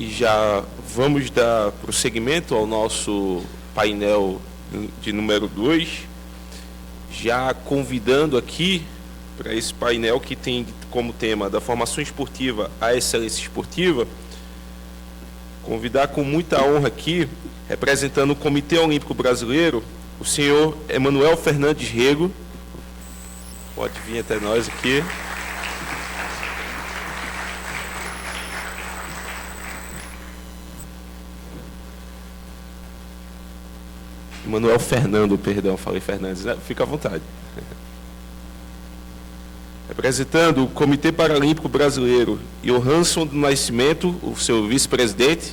e já vamos dar prosseguimento ao nosso painel de número 2, já convidando aqui para esse painel que tem como tema da formação esportiva à excelência esportiva, convidar com muita honra aqui, representando o Comitê Olímpico Brasileiro, o senhor Emanuel Fernandes Rego. Pode vir até nós aqui. Emanuel Fernando, perdão, falei Fernandes, né? Fica à vontade. Representando o Comitê Paralímpico Brasileiro, Johansson do Nascimento, o seu vice-presidente.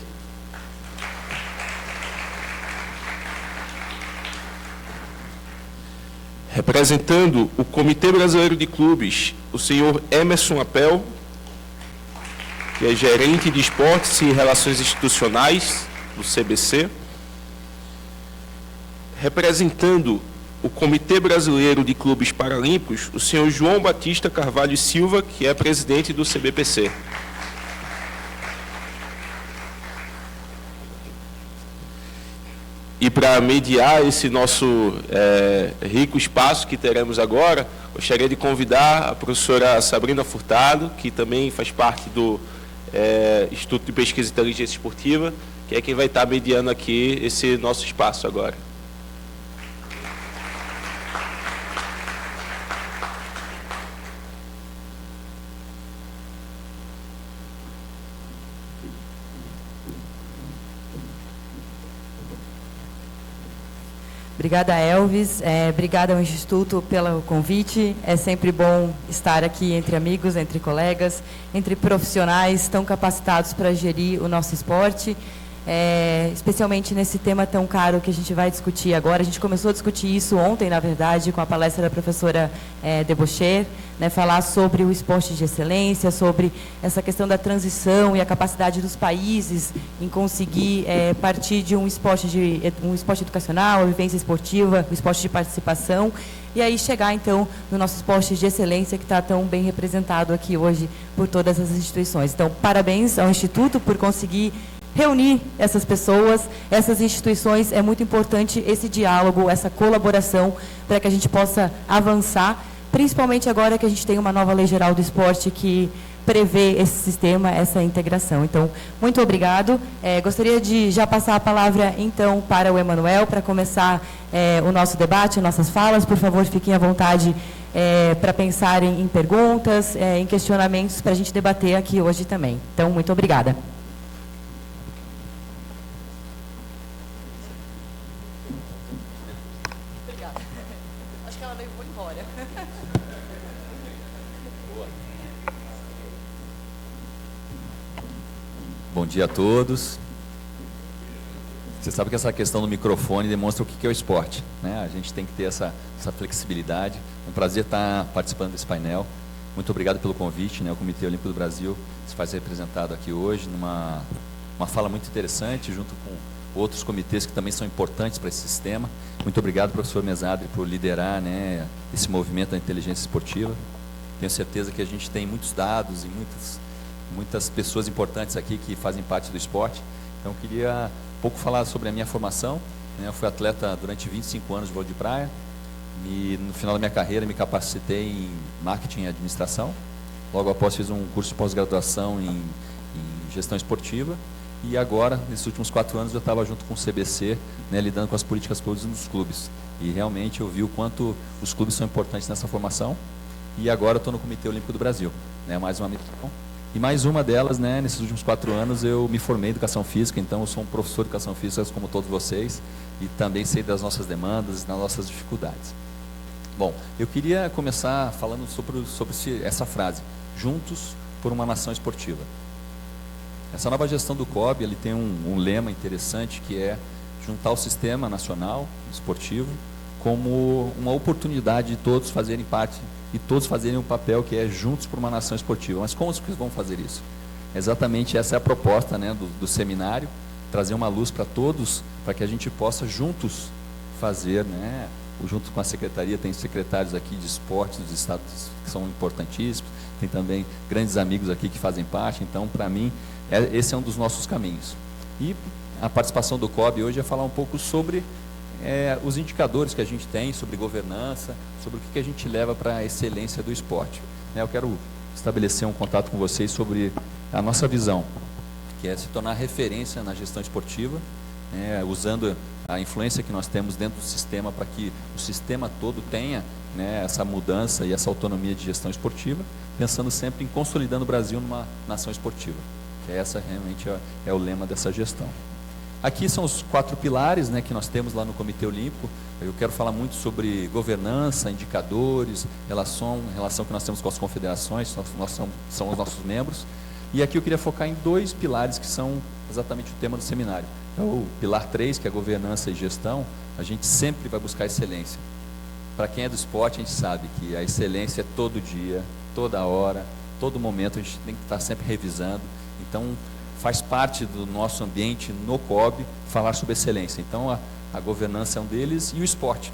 Representando o Comitê Brasileiro de Clubes, o senhor Emerson Apel, que é gerente de esportes e relações institucionais do CBC. Representando o Comitê Brasileiro de Clubes Paralímpicos, o senhor João Batista Carvalho Silva, que é presidente do CBPC. E para mediar esse nosso rico espaço que teremos agora, gostaria de convidar a professora Sabrina Furtado, que também faz parte do Instituto de Pesquisa e Inteligência Esportiva, que é quem vai estar mediando aqui esse nosso espaço agora. Obrigada, Elvis. Obrigada ao Instituto pelo convite. É sempre bom estar aqui entre amigos, entre colegas, entre profissionais tão capacitados para gerir o nosso esporte, especialmente nesse tema tão caro que a gente vai discutir agora. A gente começou a discutir isso ontem, na verdade, com a palestra da professora Debocher, né, falar sobre o esporte de excelência, sobre essa questão da transição e a capacidade dos países em conseguir partir de um esporte educacional, a vivência esportiva, o esporte de participação, e aí chegar, então, no nosso esporte de excelência, que está tão bem representado aqui hoje por todas as instituições. Então, parabéns ao Instituto por conseguir reunir essas pessoas, essas instituições. É muito importante esse diálogo, essa colaboração, para que a gente possa avançar, principalmente agora que a gente tem uma nova Lei Geral do Esporte que prevê esse sistema, essa integração. Então, muito obrigado. Gostaria de já passar a palavra, então, para o Emanuel, para começar o nosso debate, nossas falas. Por favor, fiquem à vontade para pensarem em perguntas, em questionamentos, para a gente debater aqui hoje também. Então, muito obrigada. Bom dia a todos. Você sabe que essa questão do microfone demonstra o que é o esporte, né? A gente tem que ter essa flexibilidade. É um prazer estar participando desse painel. Muito obrigado pelo convite, né? O Comitê Olímpico do Brasil se faz representado aqui hoje numa fala muito interessante, junto com outros comitês que também são importantes para esse sistema. Muito obrigado, professor Mesadri, por liderar, né, esse movimento da inteligência esportiva. Tenho certeza que a gente tem muitos dados e muitas pessoas importantes aqui que fazem parte do esporte. Então, eu queria um pouco falar sobre a minha formação, né? Eu fui atleta durante 25 anos de vôlei de praia. No final da minha carreira, me capacitei em marketing e administração. Logo após, fiz um curso de pós-graduação em gestão esportiva. E agora, nesses últimos 4 anos, eu estava junto com o CBC, né, lidando com as políticas públicas nos clubes. E realmente eu vi o quanto os clubes são importantes nessa formação. E agora eu estou no Comitê Olímpico do Brasil, né, mais uma missão. E mais uma delas, né, nesses últimos 4 anos, eu me formei em Educação Física, então eu sou um professor de Educação Física, como todos vocês, e também sei das nossas demandas e das nossas dificuldades. Bom, eu queria começar falando sobre essa frase, juntos por uma nação esportiva. Essa nova gestão do COB, ele tem um lema interessante, que é juntar o sistema nacional esportivo como uma oportunidade de todos fazerem parte e todos fazerem um papel que é juntos por uma nação esportiva. Mas como que vão fazer isso? Exatamente essa é a proposta, né, do seminário, trazer uma luz para todos, para que a gente possa juntos fazer, né, junto com a secretaria, tem secretários aqui de esportes dos estados que são importantíssimos, tem também grandes amigos aqui que fazem parte, então para mim esse é um dos nossos caminhos. E a participação do COB hoje é falar um pouco sobre os indicadores que a gente tem, sobre governança, sobre o que a gente leva para a excelência do esporte. Eu quero estabelecer um contato com vocês sobre a nossa visão, que é se tornar referência na gestão esportiva, usando a influência que nós temos dentro do sistema para que o sistema todo tenha essa mudança e essa autonomia de gestão esportiva, pensando sempre em consolidando o Brasil numa nação esportiva, que essa realmente é o lema dessa gestão. Aqui são os 4 pilares que nós temos lá no Comitê Olímpico. Eu quero falar muito sobre governança, indicadores, relação que nós temos com as confederações, são os nossos membros. E aqui eu queria focar em 2 pilares que são exatamente o tema do seminário. O pilar 3, que é governança e gestão, a gente sempre vai buscar excelência. Para quem é do esporte, a gente sabe que a excelência é todo dia, toda hora, todo momento, a gente tem que estar sempre revisando. Então, faz parte do nosso ambiente no COB falar sobre excelência. Então, a governança é um deles e o esporte.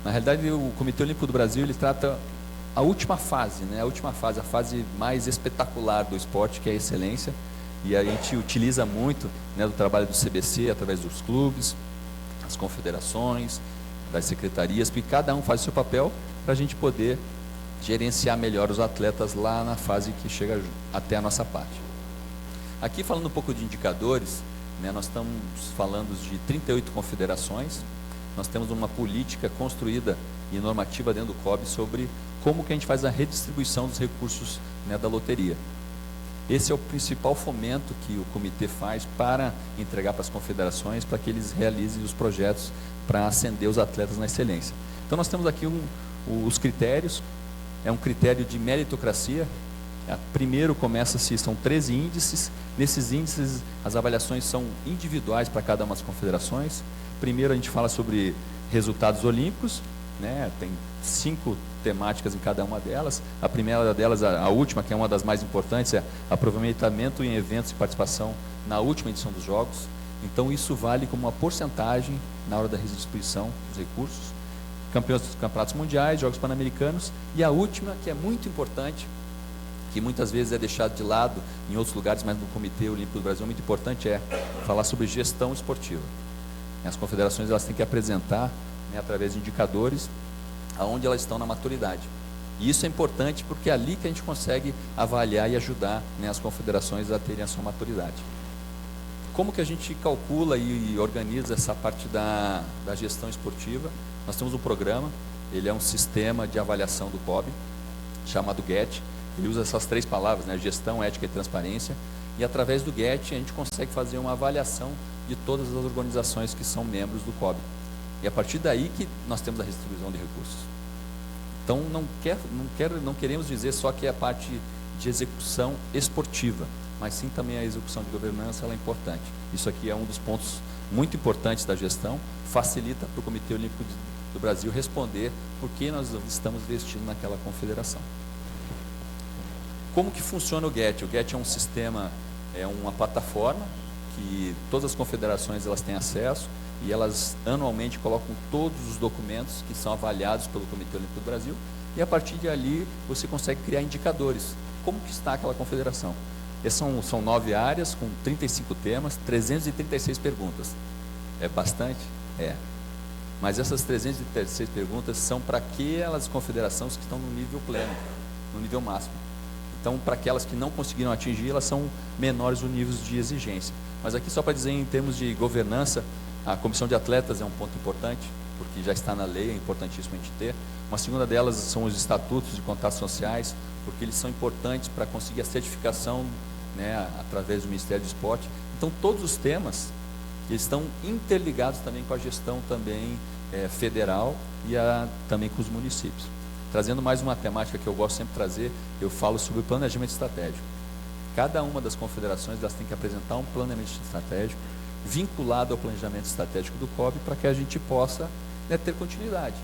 Na realidade, o Comitê Olímpico do Brasil, ele trata a última fase, a fase mais espetacular do esporte, que é a excelência. E a gente utiliza muito do trabalho do CBC, através dos clubes, as confederações, das secretarias, porque cada um faz o seu papel para a gente poder gerenciar melhor os atletas lá na fase que chega até a nossa parte. Aqui, falando um pouco de indicadores, nós estamos falando de 38 confederações, nós temos uma política construída e normativa dentro do COB sobre como que a gente faz a redistribuição dos recursos da loteria. Esse é o principal fomento que o comitê faz para entregar para as confederações, para que eles realizem os projetos para ascender os atletas na excelência. Então nós temos aqui os critérios, é um critério de meritocracia. Primeiro começa-se, são 13 índices, nesses índices as avaliações são individuais para cada uma das confederações. Primeiro a gente fala sobre resultados olímpicos, tem 5 temáticas em cada uma delas. A primeira delas, a última, que é uma das mais importantes, é aproveitamento em eventos e participação na última edição dos Jogos. Então isso vale como uma porcentagem na hora da redistribuição dos recursos. Campeonatos mundiais, Jogos Pan-Americanos, e a última, que é muito importante, que muitas vezes é deixado de lado em outros lugares, mas no Comitê Olímpico do Brasil é muito importante, é falar sobre gestão esportiva. As confederações elas têm que apresentar, através de indicadores, aonde elas estão na maturidade. E isso é importante porque é ali que a gente consegue avaliar e ajudar as confederações a terem a sua maturidade. Como que a gente calcula e organiza essa parte da gestão esportiva? Nós temos um programa, ele é um sistema de avaliação do COB, chamado GET. Ele usa essas 3 palavras, gestão, ética e transparência, e através do GET a gente consegue fazer uma avaliação de todas as organizações que são membros do COB. E a partir daí que nós temos a distribuição de recursos. Então não queremos dizer só que é a parte de execução esportiva, mas sim também a execução de governança, ela é importante. Isso aqui é um dos pontos muito importantes da gestão, facilita para o Comitê Olímpico do Brasil responder por que nós estamos investindo naquela confederação. Como que funciona o GET? O GET é um sistema, é uma plataforma que todas as confederações elas têm acesso e elas anualmente colocam todos os documentos que são avaliados pelo Comitê Olímpico do Brasil e a partir de ali você consegue criar indicadores. Como que está aquela confederação? São 9 áreas com 35 temas, 336 perguntas. É bastante? É. Mas essas 336 perguntas são para aquelas confederações que estão no nível pleno, no nível máximo. Então, para aquelas que não conseguiram atingir, elas são menores os níveis de exigência. Mas aqui só para dizer, em termos de governança, a comissão de atletas é um ponto importante, porque já está na lei, é importantíssimo a gente ter. Uma segunda delas são os estatutos de contatos sociais, porque eles são importantes para conseguir a certificação, através do Ministério do Esporte. Então, todos os temas eles estão interligados também com a gestão também federal e também com os municípios. Trazendo mais uma temática que eu gosto sempre de trazer, eu falo sobre o planejamento estratégico. Cada uma das confederações elas tem que apresentar um planejamento estratégico vinculado ao planejamento estratégico do COB para que a gente possa ter continuidade.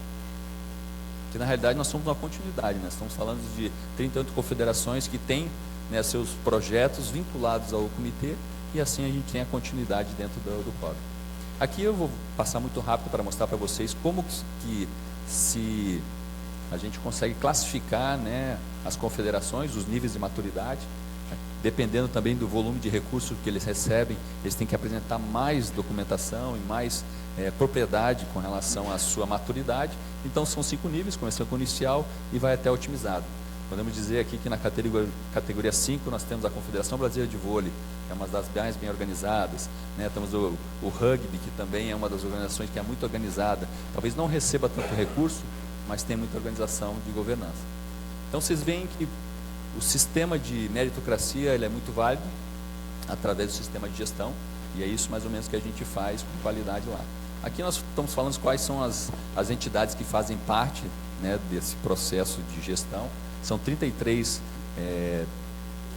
Porque na realidade nós somos uma continuidade, nós estamos falando de 38 confederações que têm seus projetos vinculados ao comitê e assim a gente tem a continuidade dentro do COB. Aqui eu vou passar muito rápido para mostrar para vocês como que se a gente consegue classificar, né, as confederações, os níveis de maturidade. Dependendo também do volume de recursos que eles recebem, eles têm que apresentar mais documentação e mais propriedade com relação à sua maturidade. Então são 5 níveis, começando com o inicial e vai até otimizado. Podemos dizer aqui que na categoria 5 nós temos a Confederação Brasileira de Vôlei, que é uma das mais bem organizadas, né? Temos o rugby, que também é uma das organizações que é muito organizada, talvez não receba tanto recurso, mas tem muita organização de governança. Então vocês veem que o sistema de meritocracia ele é muito válido através do sistema de gestão, e é isso mais ou menos que a gente faz com qualidade lá. Aqui nós estamos falando quais são as entidades que fazem parte, né, desse processo de gestão. São 33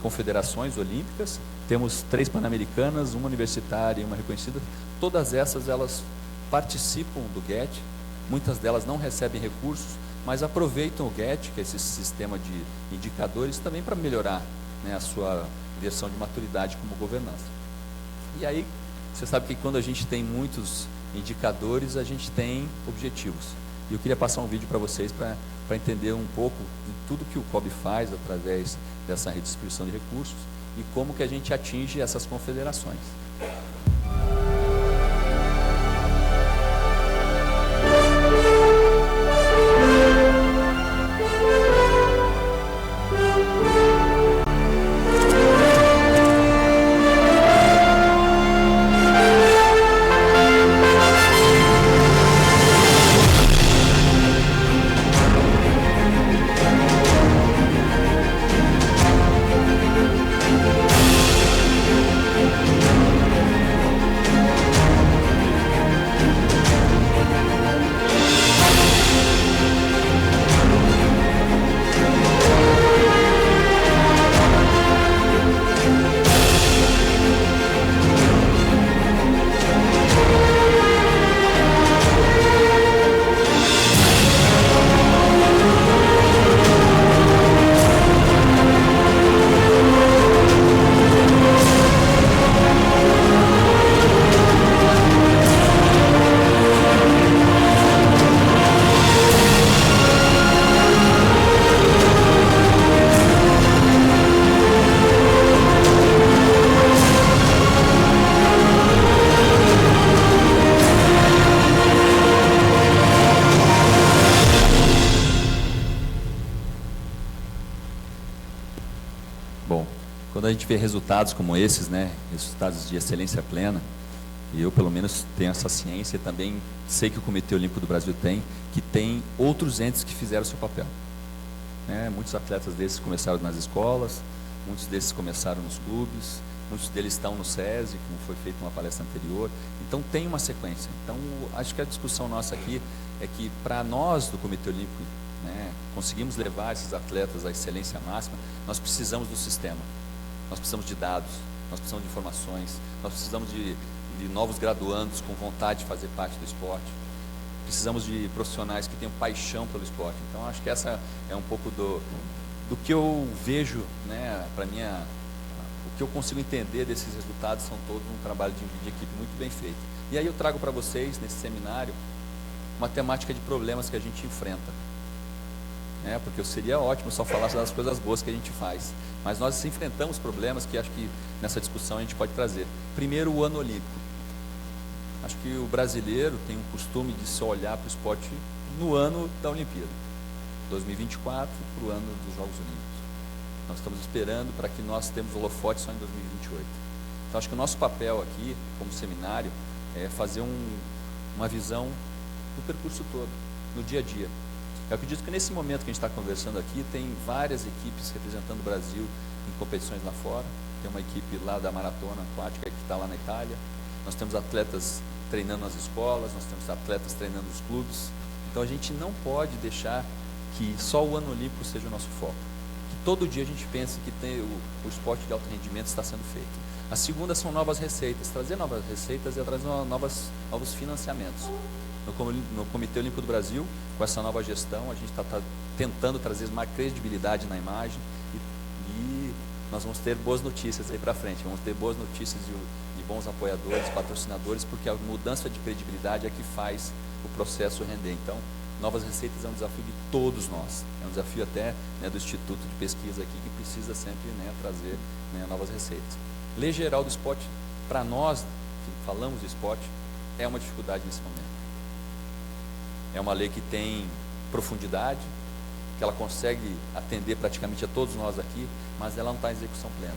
confederações olímpicas, temos 3 pan-americanas, uma universitária e uma reconhecida. Todas essas elas participam do GET, muitas delas não recebem recursos, mas aproveitam o GET, que é esse sistema de indicadores, também para melhorar, né, a sua versão de maturidade como governança. E aí, você sabe que quando a gente tem muitos indicadores, a gente tem objetivos. E eu queria passar um vídeo para vocês para entender um pouco de tudo que o COB faz através dessa redistribuição de recursos e como que a gente atinge essas confederações. Quando a gente vê resultados como esses, né, resultados de excelência plena, e eu pelo menos tenho essa ciência e também sei que o Comitê Olímpico do Brasil tem, que tem outros entes que fizeram o seu papel. Muitos atletas desses começaram nas escolas, muitos desses começaram nos clubes, muitos deles estão no SESI, como foi feito uma palestra anterior, então tem uma sequência. Então acho que a discussão nossa aqui é que para nós do Comitê Olímpico, né, conseguimos levar esses atletas à excelência máxima, nós precisamos do sistema. Nós precisamos de dados, nós precisamos de informações, nós precisamos de novos graduandos com vontade de fazer parte do esporte. Precisamos de profissionais que tenham paixão pelo esporte. Então, acho que essa é um pouco do que eu vejo, né, para mim, o que eu consigo entender desses resultados são todos um trabalho de equipe muito bem feito. E aí eu trago para vocês, nesse seminário, uma temática de problemas que a gente enfrenta. Porque seria ótimo só falar das coisas boas que a gente faz, mas nós enfrentamos problemas que acho que nessa discussão a gente pode trazer. Primeiro, o ano olímpico. Acho que o brasileiro tem um costume de se olhar para o esporte no ano da Olimpíada, 2024 para o ano dos Jogos Olímpicos. Nós estamos esperando para que nós temos holofote só em 2028. Então acho que o nosso papel aqui, como seminário, é fazer uma visão do percurso todo, no dia a dia. Eu acredito que nesse momento que a gente está conversando aqui, tem várias equipes representando o Brasil em competições lá fora. Tem uma equipe lá da maratona aquática que está lá na Itália. Nós temos atletas treinando nas escolas, nós temos atletas treinando nos clubes. Então a gente não pode deixar que só o ano olímpico seja o nosso foco. Que todo dia a gente pense que o esporte de alto rendimento está sendo feito. A segunda são novas receitas, trazer novas receitas e trazer novos financiamentos. No Comitê Olímpico do Brasil, com essa nova gestão, a gente está tentando trazer mais credibilidade na imagem e nós vamos ter boas notícias aí para frente. Vamos ter boas notícias de bons apoiadores, patrocinadores, porque a mudança de credibilidade é que faz o processo render. Então, Novas receitas é um desafio de todos nós, é um desafio até, né, do Instituto de Pesquisa aqui, que precisa sempre, né, trazer, né, novas receitas. Lei Geral do Esporte, para nós que falamos de esporte, é uma dificuldade nesse momento. É uma lei que tem profundidade, que ela consegue atender praticamente a todos nós aqui, mas ela não está em execução plena.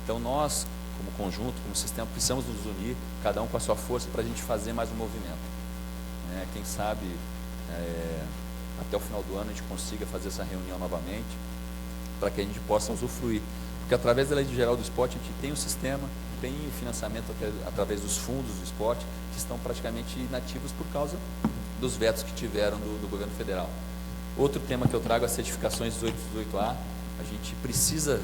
Então nós, como conjunto, como sistema, precisamos nos unir, cada um com a sua força, para a gente fazer mais um movimento. Quem sabe, até o final do ano a gente consiga fazer essa reunião novamente, para que a gente possa usufruir. Porque através da Lei Geral do Esporte a gente tem um sistema, tem o financiamento através dos fundos do esporte, que estão praticamente inativos por causa dos vetos que tiveram do governo federal. Outro tema que eu trago é as certificações 18A. A gente precisa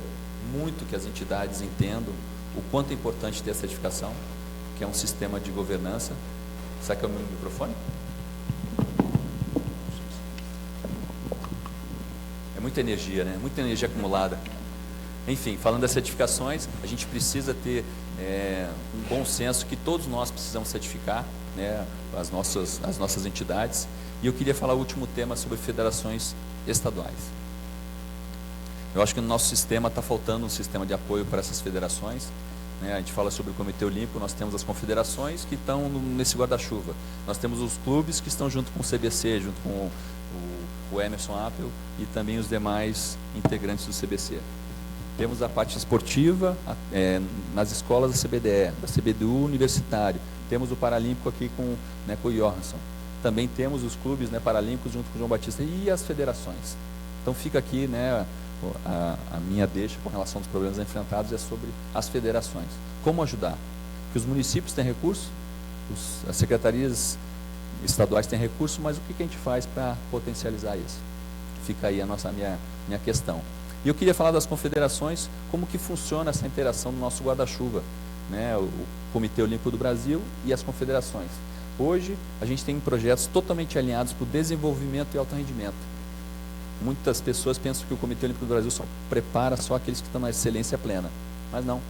muito que as entidades entendam o quanto é importante ter a certificação, que é um sistema de governança. Será que é o meu microfone? É muita energia, né? Muita energia acumulada. Enfim, falando das certificações, a gente precisa ter um bom senso que todos nós precisamos certificar, né, as nossas entidades. E eu queria falar o último tema sobre federações estaduais. Eu acho que no nosso sistema está faltando um sistema de apoio para essas federações. A gente fala sobre o Comitê Olímpico, nós temos as confederações que estão nesse guarda-chuva. Nós temos os clubes que estão junto com o CBC, junto com o Emerson Appel e também os demais integrantes do CBC. Temos a parte esportiva nas escolas da CBDE, da CBDU Universitário. Temos o Paralímpico aqui com o Johansson. Também temos os clubes, né, paralímpicos junto com o João Batista e as federações. Então fica aqui, né, a minha deixa com relação aos problemas enfrentados é sobre as federações. Como ajudar? Porque os municípios têm recurso, as secretarias estaduais têm recurso, mas o que a gente faz para potencializar isso? Fica aí a minha questão. E eu queria falar das confederações, como que funciona essa interação do nosso guarda-chuva, né, o Comitê Olímpico do Brasil e as confederações. Hoje, a gente tem projetos totalmente alinhados para o desenvolvimento e alto rendimento. Muitas pessoas pensam que o Comitê Olímpico do Brasil só prepara só aqueles que estão na excelência plena. Mas não.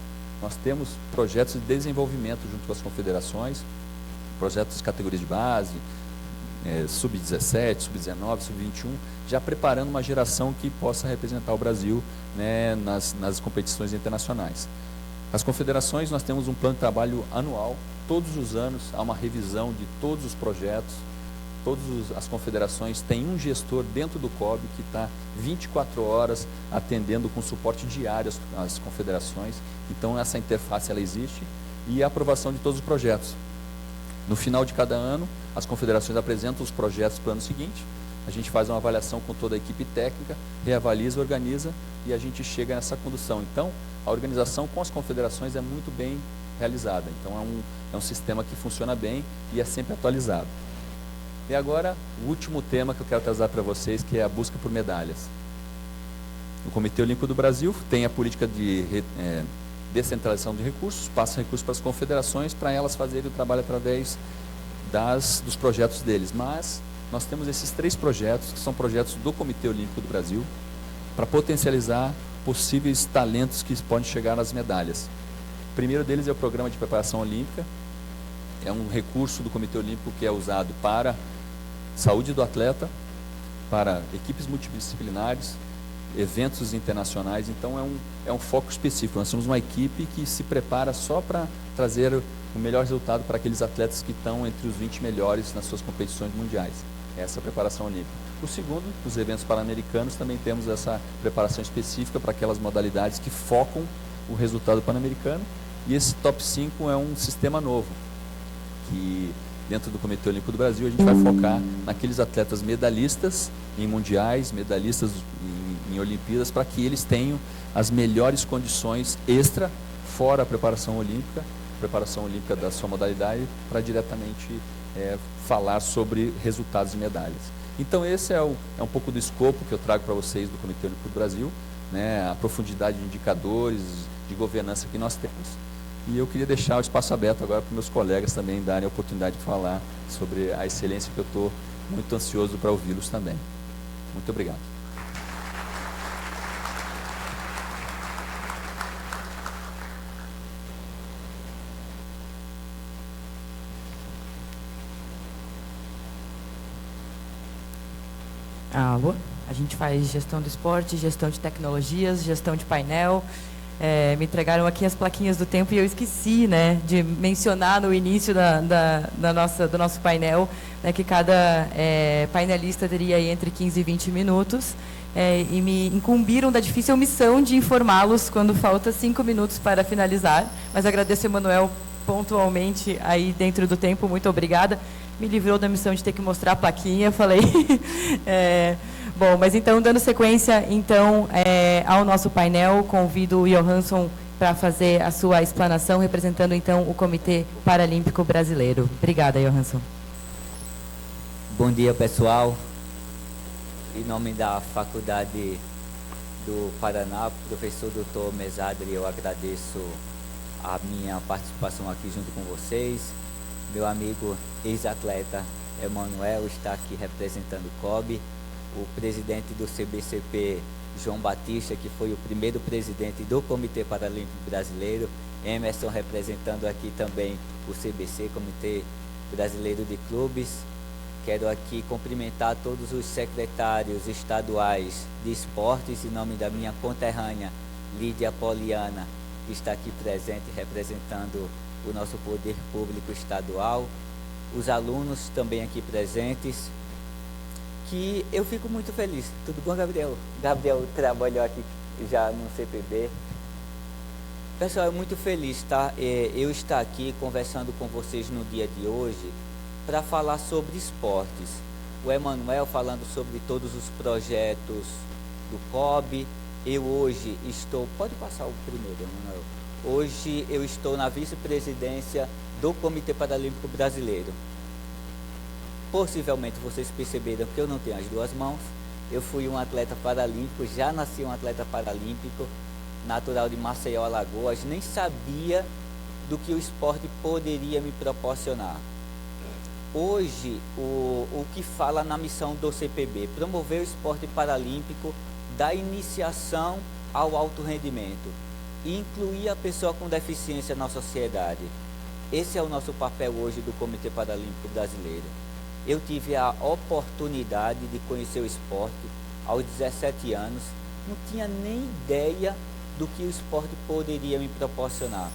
Nós temos projetos de desenvolvimento junto com as confederações, projetos de categorias de base, sub-17, sub-19, sub-21, já preparando uma geração que possa representar o Brasil, né, nas competições internacionais. As confederações, nós temos um plano de trabalho anual. Todos os anos há uma revisão de todos os projetos. Todas as confederações têm um gestor dentro do COB que está 24 horas atendendo com suporte diário às confederações. Então essa interface ela existe e a aprovação de todos os projetos. No final de cada ano, as confederações apresentam os projetos para o ano seguinte. A gente faz uma avaliação com toda a equipe técnica, reavaliza, organiza e a gente chega nessa condução. Então, a organização com as confederações é muito bem realizada. Então, é um sistema que funciona bem e é sempre atualizado. E agora, o último tema que eu quero trazer para vocês, que é a busca por medalhas. O Comitê Olímpico do Brasil tem a política de descentralização de recursos, passa recursos para as confederações, para elas fazerem o trabalho através dos projetos deles. Mas nós temos esses 3 projetos, que são projetos do Comitê Olímpico do Brasil, para potencializar possíveis talentos que podem chegar nas medalhas. O primeiro deles é o Programa de Preparação Olímpica. É um recurso do Comitê Olímpico que é usado para saúde do atleta, para equipes multidisciplinares, eventos internacionais. Então é um foco específico. Nós temos uma equipe que se prepara só para trazer o melhor resultado para aqueles atletas que estão entre os 20 melhores nas suas competições mundiais. Essa é a preparação olímpica. O segundo, os eventos pan-americanos, também temos essa preparação específica para aquelas modalidades que focam o resultado pan-americano. E esse top 5 é um sistema novo, que dentro do Comitê Olímpico do Brasil a gente vai focar naqueles atletas medalhistas em mundiais, medalhistas em Olimpíadas, para que eles tenham as melhores condições extra, fora a preparação olímpica da sua modalidade, para diretamente falar sobre resultados e medalhas. Então esse é um pouco do escopo que eu trago para vocês do Comitê Olímpico do Brasil, né, a profundidade de indicadores, de governança que nós temos. E eu queria deixar o espaço aberto agora para meus colegas também darem a oportunidade de falar sobre a excelência, que eu estou muito ansioso para ouvi-los também. Muito obrigado. Alô? A gente faz gestão do esporte, gestão de tecnologias, gestão de painel. Me entregaram aqui as plaquinhas do tempo e eu esqueci, né, de mencionar no início do nosso painel, né, que cada painelista teria aí entre 15 e 20 minutos. E me incumbiram da difícil missão de informá-los quando falta 5 minutos para finalizar. Mas agradeço, Emanuel, pontualmente aí dentro do tempo. Muito obrigada. Me livrou da missão de ter que mostrar a plaquinha, falei. Bom, mas então, dando sequência então, ao nosso painel, convido o Johansson para fazer a sua explanação, representando então o Comitê Paralímpico Brasileiro. Obrigada, Johansson. Bom dia, pessoal. Em nome da Faculdade do Paraná, professor Dr. Mesadri, eu agradeço a minha participação aqui junto com vocês. Meu amigo ex-atleta Emanuel está aqui representando o COB, o presidente do CBCP, João Batista, que foi o primeiro presidente do Comitê Paralímpico Brasileiro, Emerson representando aqui também o CBC, Comitê Brasileiro de Clubes. Quero aqui cumprimentar todos os secretários estaduais de esportes, em nome da minha conterrânea Lídia Poliana, que está aqui presente representando o nosso poder público estadual, os alunos também aqui presentes, que eu fico muito feliz. Tudo bom, Gabriel? Gabriel trabalhou aqui já no CPB. Pessoal, eu muito feliz, tá? Eu estar aqui conversando com vocês no dia de hoje para falar sobre esportes. O Emanuel falando sobre todos os projetos do COB. Eu hoje estou... Pode passar o primeiro, Emanuel. Hoje eu estou na vice-presidência do Comitê Paralímpico Brasileiro. Possivelmente vocês perceberam que eu não tenho as duas mãos. Eu fui um atleta paralímpico, já nasci um atleta paralímpico, natural de Maceió, Alagoas. Nem sabia do que o esporte poderia me proporcionar. Hoje, o que fala na missão do CPB, promover o esporte paralímpico da iniciação ao alto rendimento e incluir a pessoa com deficiência na sociedade. Esse é o nosso papel hoje do Comitê Paralímpico Brasileiro. Eu tive a oportunidade de conhecer o esporte aos 17 anos, não tinha nem ideia do que o esporte poderia me proporcionar.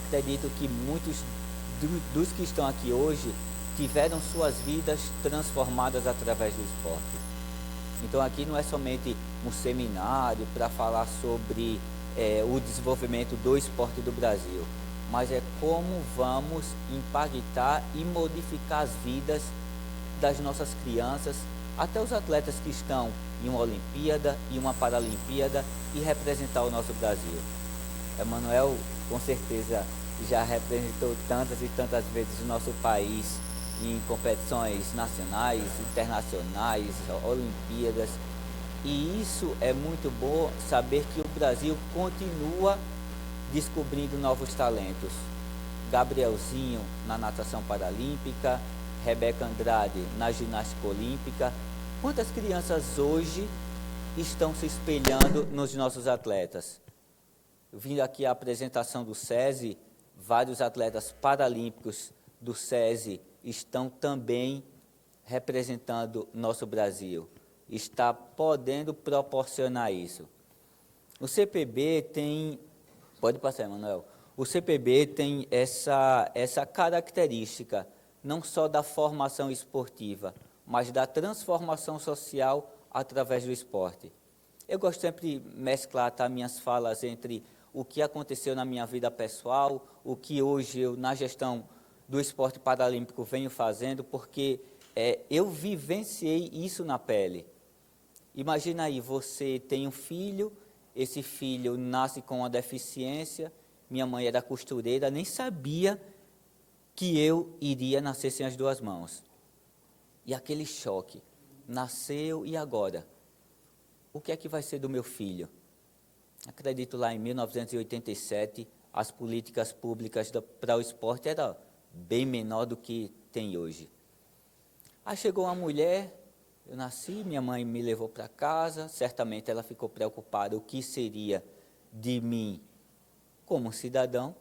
Acredito que muitos dos que estão aqui hoje tiveram suas vidas transformadas através do esporte. Então aqui não é somente um seminário para falar sobre o desenvolvimento do esporte do Brasil, mas é como vamos impactar e modificar as vidas das nossas crianças, até os atletas que estão em uma Olimpíada e uma Paralimpíada e representar o nosso Brasil. Emanuel, com certeza, já representou tantas e tantas vezes o nosso país em competições nacionais, internacionais, Olimpíadas, e isso é muito bom saber que o Brasil continua descobrindo novos talentos. Gabrielzinho na natação paralímpica, Rebeca Andrade na ginástica olímpica. Quantas crianças hoje estão se espelhando nos nossos atletas? Vindo aqui a apresentação do SESI, vários atletas paralímpicos do SESI estão também representando nosso Brasil. Está podendo proporcionar isso. O CPB tem... Pode passar, Emanuel. O CPB tem essa característica, não só da formação esportiva, mas da transformação social através do esporte. Eu gosto sempre de mesclar minhas falas entre o que aconteceu na minha vida pessoal, o que hoje eu, na gestão do esporte paralímpico, venho fazendo, porque eu vivenciei isso na pele. Imagina aí, você tem um filho, esse filho nasce com uma deficiência, minha mãe era costureira, nem sabia que eu iria nascer sem as duas mãos. E aquele choque, nasceu e agora? O que é que vai ser do meu filho? Acredito lá em 1987, as políticas públicas para o esporte eram bem menor do que tem hoje. Aí chegou uma mulher, eu nasci, minha mãe me levou para casa, certamente ela ficou preocupada o que seria de mim como cidadão.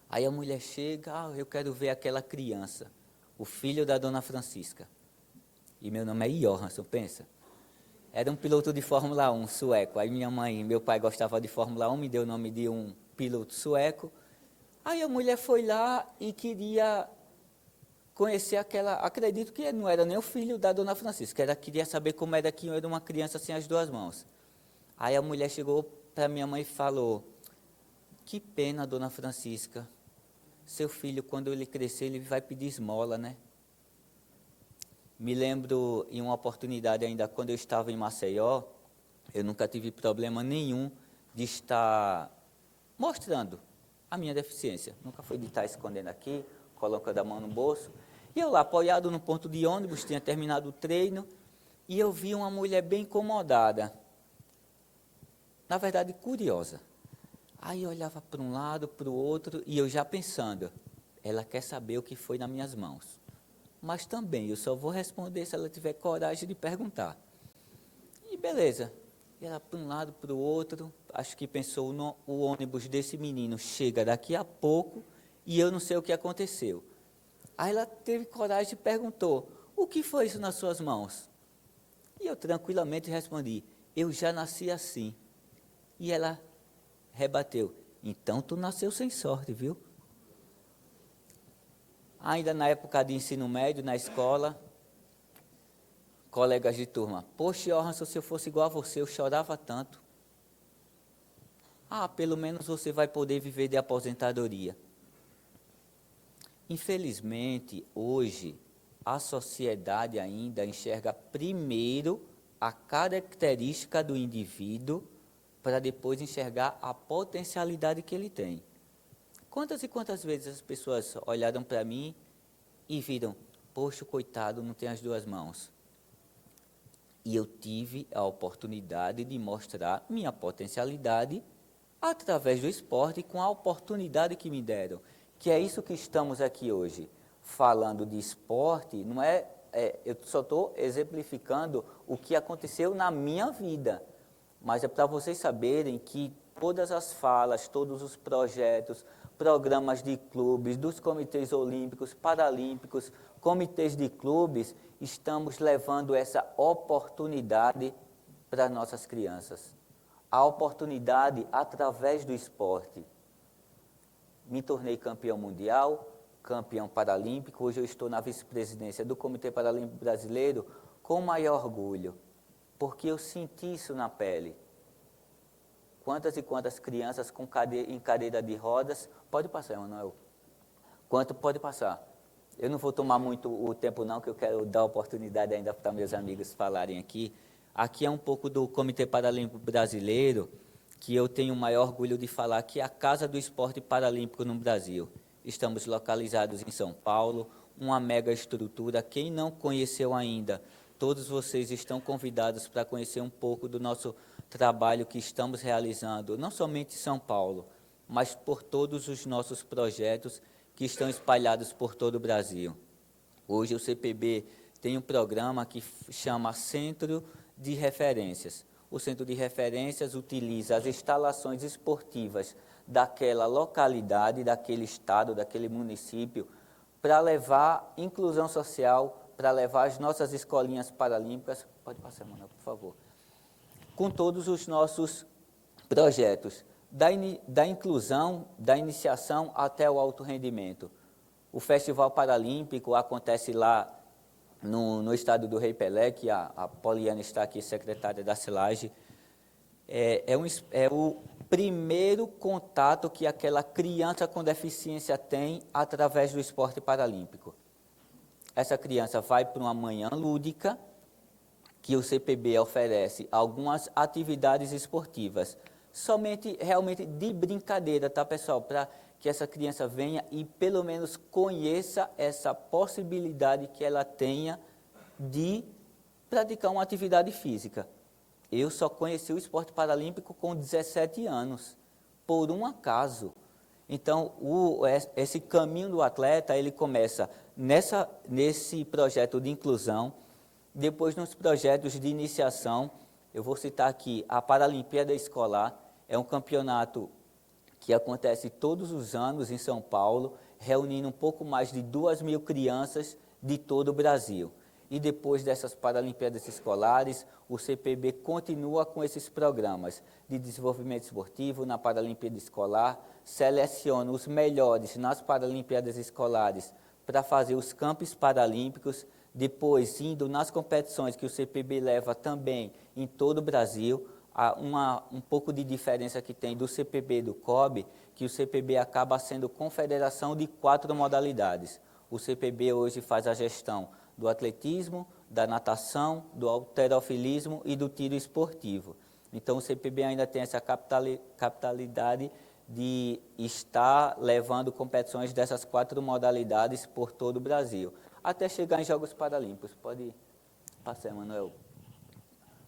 Aí a mulher chega, eu quero ver aquela criança, o filho da dona Francisca. E meu nome é Johansson, pensa. Era um piloto de Fórmula 1 sueco. Aí minha mãe e meu pai gostavam de Fórmula 1, me deu o nome de um piloto sueco. Aí a mulher foi lá e queria conhecer aquela... Acredito que não era nem o filho da dona Francisca, ela queria saber como era que eu era uma criança sem as duas mãos. Aí a mulher chegou para minha mãe e falou: que pena, dona Francisca, seu filho, quando ele crescer, ele vai pedir esmola, né? Me lembro, em uma oportunidade ainda, quando eu estava em Maceió, eu nunca tive problema nenhum de estar mostrando a minha deficiência. Nunca foi de estar escondendo aqui, colocando a mão no bolso. E eu lá, apoiado no ponto de ônibus, tinha terminado o treino, e eu vi uma mulher bem incomodada. Na verdade, curiosa. Aí eu olhava para um lado, para o outro, e eu já pensando, ela quer saber o que foi nas minhas mãos. Mas também, eu só vou responder se ela tiver coragem de perguntar. E beleza. E ela para um lado, para o outro, acho que pensou, o ônibus desse menino chega daqui a pouco, e eu não sei o que aconteceu. Aí ela teve coragem e perguntou: o que foi isso nas suas mãos? E eu tranquilamente respondi: eu já nasci assim. E ela rebateu: então tu nasceu sem sorte, viu? Ainda na época de ensino médio, na escola, colegas de turma: poxa, Johansson, se eu fosse igual a você, eu chorava tanto. Ah, pelo menos você vai poder viver de aposentadoria. Infelizmente, hoje, a sociedade ainda enxerga primeiro a característica do indivíduo para depois enxergar a potencialidade que ele tem. Quantas e quantas vezes as pessoas olharam para mim e viram: poxa, coitado, não tem as duas mãos. E eu tive a oportunidade de mostrar minha potencialidade através do esporte, com a oportunidade que me deram. Que é isso que estamos aqui hoje, falando de esporte. Não eu só estou exemplificando o que aconteceu na minha vida, mas é para vocês saberem que todas as falas, todos os projetos, programas de clubes, dos comitês olímpicos, paralímpicos, comitês de clubes, estamos levando essa oportunidade para nossas crianças. A oportunidade através do esporte. Me tornei campeão mundial, campeão paralímpico. Hoje eu estou na vice-presidência do Comitê Paralímpico Brasileiro com o maior orgulho, porque eu senti isso na pele. Quantas e quantas crianças em cadeira de rodas... Pode passar, Emanuel. Quanto pode passar? Eu não vou tomar muito o tempo não, que eu quero dar oportunidade ainda para meus amigos falarem aqui. Aqui é um pouco do Comitê Paralímpico Brasileiro, que eu tenho o maior orgulho de falar, que é a Casa do Esporte Paralímpico no Brasil. Estamos localizados em São Paulo, uma mega estrutura. Quem não conheceu ainda, todos vocês estão convidados para conhecer um pouco do nosso trabalho que estamos realizando, não somente em São Paulo, mas por todos os nossos projetos que estão espalhados por todo o Brasil. Hoje o CPB tem um programa que chama Centro de Referências. O Centro de Referências utiliza as instalações esportivas daquela localidade, daquele estado, daquele município, para levar inclusão social, para levar as nossas escolinhas paralímpicas. Pode passar, Manuel, por favor. Com todos os nossos projetos, da inclusão, da iniciação até o alto rendimento. O Festival Paralímpico acontece lá no estado do Rei Pelé, que a Poliana está aqui, secretária da Selage. É o primeiro contato que aquela criança com deficiência tem através do esporte paralímpico. Essa criança vai para uma manhã lúdica, que o CPB oferece algumas atividades esportivas, somente realmente de brincadeira, tá, pessoal? Para que essa criança venha e pelo menos conheça essa possibilidade que ela tenha de praticar uma atividade física. Eu só conheci o esporte paralímpico com 17 anos, por um acaso. Então, esse caminho do atleta, ele começa nesse projeto de inclusão, depois nos projetos de iniciação. Eu vou citar aqui a Paralimpíada Escolar, é um campeonato que acontece todos os anos em São Paulo, reunindo um pouco mais de 2.000 crianças de todo o Brasil. e depois dessas Paralimpíadas Escolares, o CPB continua com esses programas de desenvolvimento esportivo na Paralimpíada Escolar, seleciona os melhores nas Paralimpíadas Escolares para fazer os campos paralímpicos, depois indo nas competições que o CPB leva também em todo o Brasil. Há um pouco de diferença que tem do CPB e do COB, que o CPB acaba sendo confederação de 4 modalidades. O CPB hoje faz a gestão do atletismo, da natação, do halterofilismo e do tiro esportivo. Então, o CPB ainda tem essa capitalidade de estar levando competições dessas 4 modalidades por todo o Brasil, até chegar em Jogos Paralímpicos. Pode passar, Manuel.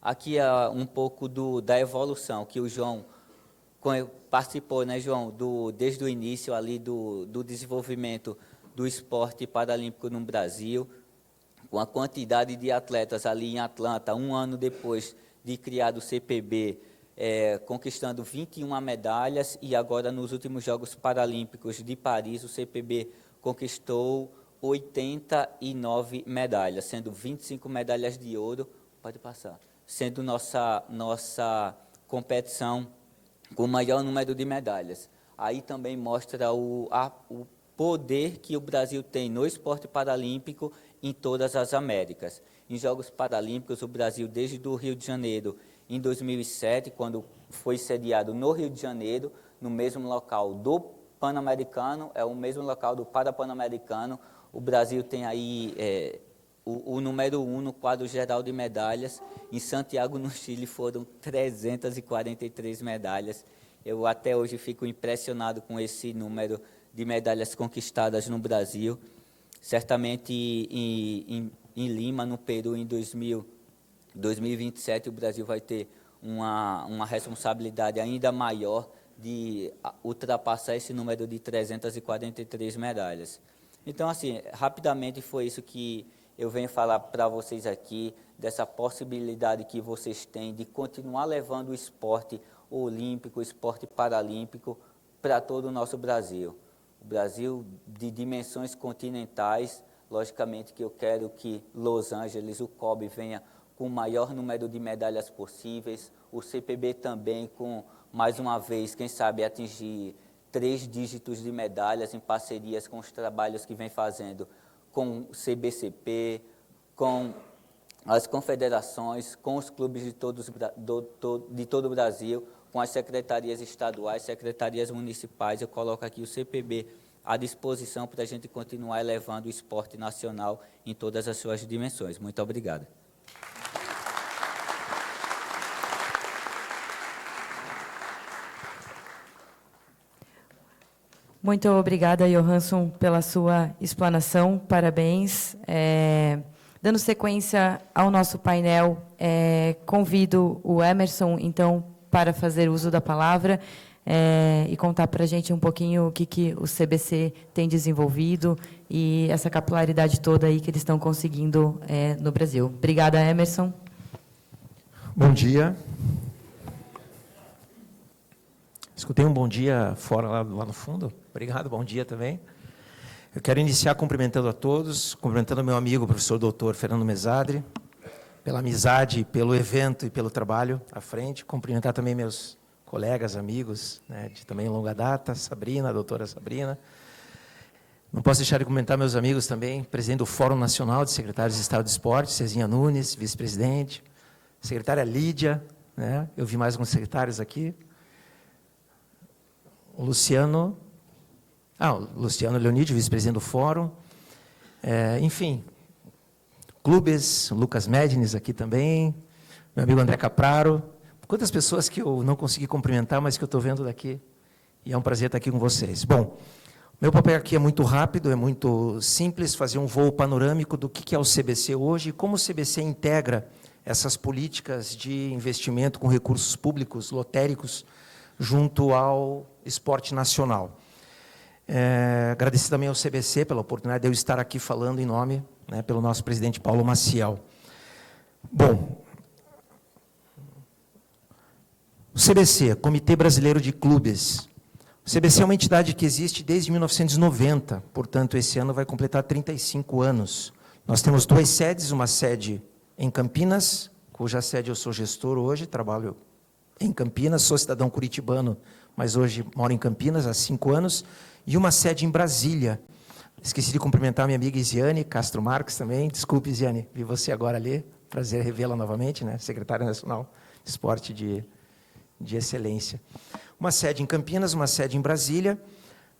Aqui é um pouco da evolução que o João participou, né, João, desde o início ali do desenvolvimento do esporte paralímpico no Brasil, com a quantidade de atletas ali em Atlanta, um ano depois de criado o CPB, conquistando 21 medalhas, e agora nos últimos Jogos Paralímpicos de Paris, o CPB conquistou 89 medalhas, sendo 25 medalhas de ouro, pode passar, sendo nossa competição com o maior número de medalhas. Aí também mostra o poder que o Brasil tem no esporte paralímpico em todas as Américas. Em Jogos Paralímpicos, o Brasil, desde o Rio de Janeiro, em 2007, quando foi sediado no Rio de Janeiro, no mesmo local do Pan-Americano, é o mesmo local do Parapan-Americano, o Brasil tem aí o número 1 no quadro geral de medalhas. Em Santiago, no Chile, foram 343 medalhas. Eu até hoje fico impressionado com esse número de medalhas conquistadas no Brasil. Certamente em Lima, no Peru, em 2027, o Brasil vai ter uma responsabilidade ainda maior de ultrapassar esse número de 343 medalhas. Então, assim, rapidamente foi isso que eu venho falar para vocês aqui, dessa possibilidade que vocês têm de continuar levando o esporte olímpico, o esporte paralímpico para todo o nosso Brasil. O Brasil de dimensões continentais, logicamente que eu quero que Los Angeles, o COB, venha com o maior número de medalhas possíveis, o CPB também com, mais uma vez, quem sabe atingir 3 dígitos de medalhas em parcerias com os trabalhos que vem fazendo com o CBCP, com as confederações, com os clubes de todo o Brasil, com as secretarias estaduais, secretarias municipais. Eu coloco aqui o CPB à disposição para a gente continuar elevando o esporte nacional em todas as suas dimensões. Muito obrigado. Muito obrigada, Johansson, pela sua explanação. Parabéns. Dando sequência ao nosso painel, convido o Emerson, então, para fazer uso da palavra e contar para a gente um pouquinho o que o CBC tem desenvolvido e essa capilaridade toda aí que eles estão conseguindo no Brasil. Obrigada, Emerson. Bom dia. Escutei um bom dia fora, lá no fundo. Obrigado, bom dia também. Eu quero iniciar cumprimentando a todos, cumprimentando o meu amigo, o professor doutor Fernando Mesadri, pela amizade, pelo evento e pelo trabalho à frente. Cumprimentar também meus colegas, amigos, né, de também longa data, Sabrina, a doutora Sabrina. Não posso deixar de cumprimentar meus amigos também, presidente do Fórum Nacional de Secretários de Estado de Esporte, Cezinha Nunes, vice-presidente, secretária Lídia, né, eu vi mais alguns secretários aqui, o Luciano Leonide, vice-presidente do Fórum, enfim, clubes, Lucas Medines aqui também, meu amigo André Capraro, quantas pessoas que eu não consegui cumprimentar, mas que eu estou vendo daqui, e é um prazer estar aqui com vocês. Bom, meu papel aqui é muito rápido, é muito simples, fazer um voo panorâmico do que é o CBC hoje e como o CBC integra essas políticas de investimento com recursos públicos, lotéricos, junto ao esporte nacional. Agradecer também ao CBC pela oportunidade de eu estar aqui falando em nome, né, pelo nosso presidente Paulo Maciel. Bom, o CBC, Comitê Brasileiro de Clubes. O CBC é uma entidade que existe desde 1990, portanto, esse ano vai completar 35 anos. Nós temos 2 sedes, uma sede em Campinas, cuja sede eu sou gestor hoje, trabalho em Campinas, sou cidadão curitibano, mas hoje moro em Campinas há 5 anos, e uma sede em Brasília. Esqueci de cumprimentar minha amiga Isiane Castro Marques também. Desculpe, Isiane, vi você agora ali. Prazer revê-la novamente, né? Secretária Nacional de Esporte de Excelência. Uma sede em Campinas, uma sede em Brasília,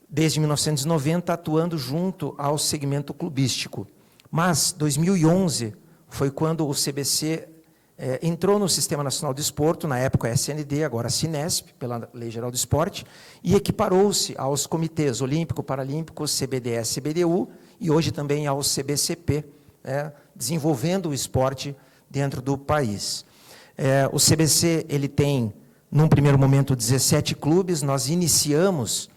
desde 1990 atuando junto ao segmento clubístico. Mas 2011 foi quando o CBC entrou no Sistema Nacional do Desporto, na época SND, agora Cinesp, pela Lei Geral do Esporte, e equiparou-se aos comitês Olímpico, Paralímpico, CBDS, CBDU, e hoje também ao CBCP, desenvolvendo o esporte dentro do país. O CBC ele tem, num primeiro momento, 17 clubes. Nós iniciamos,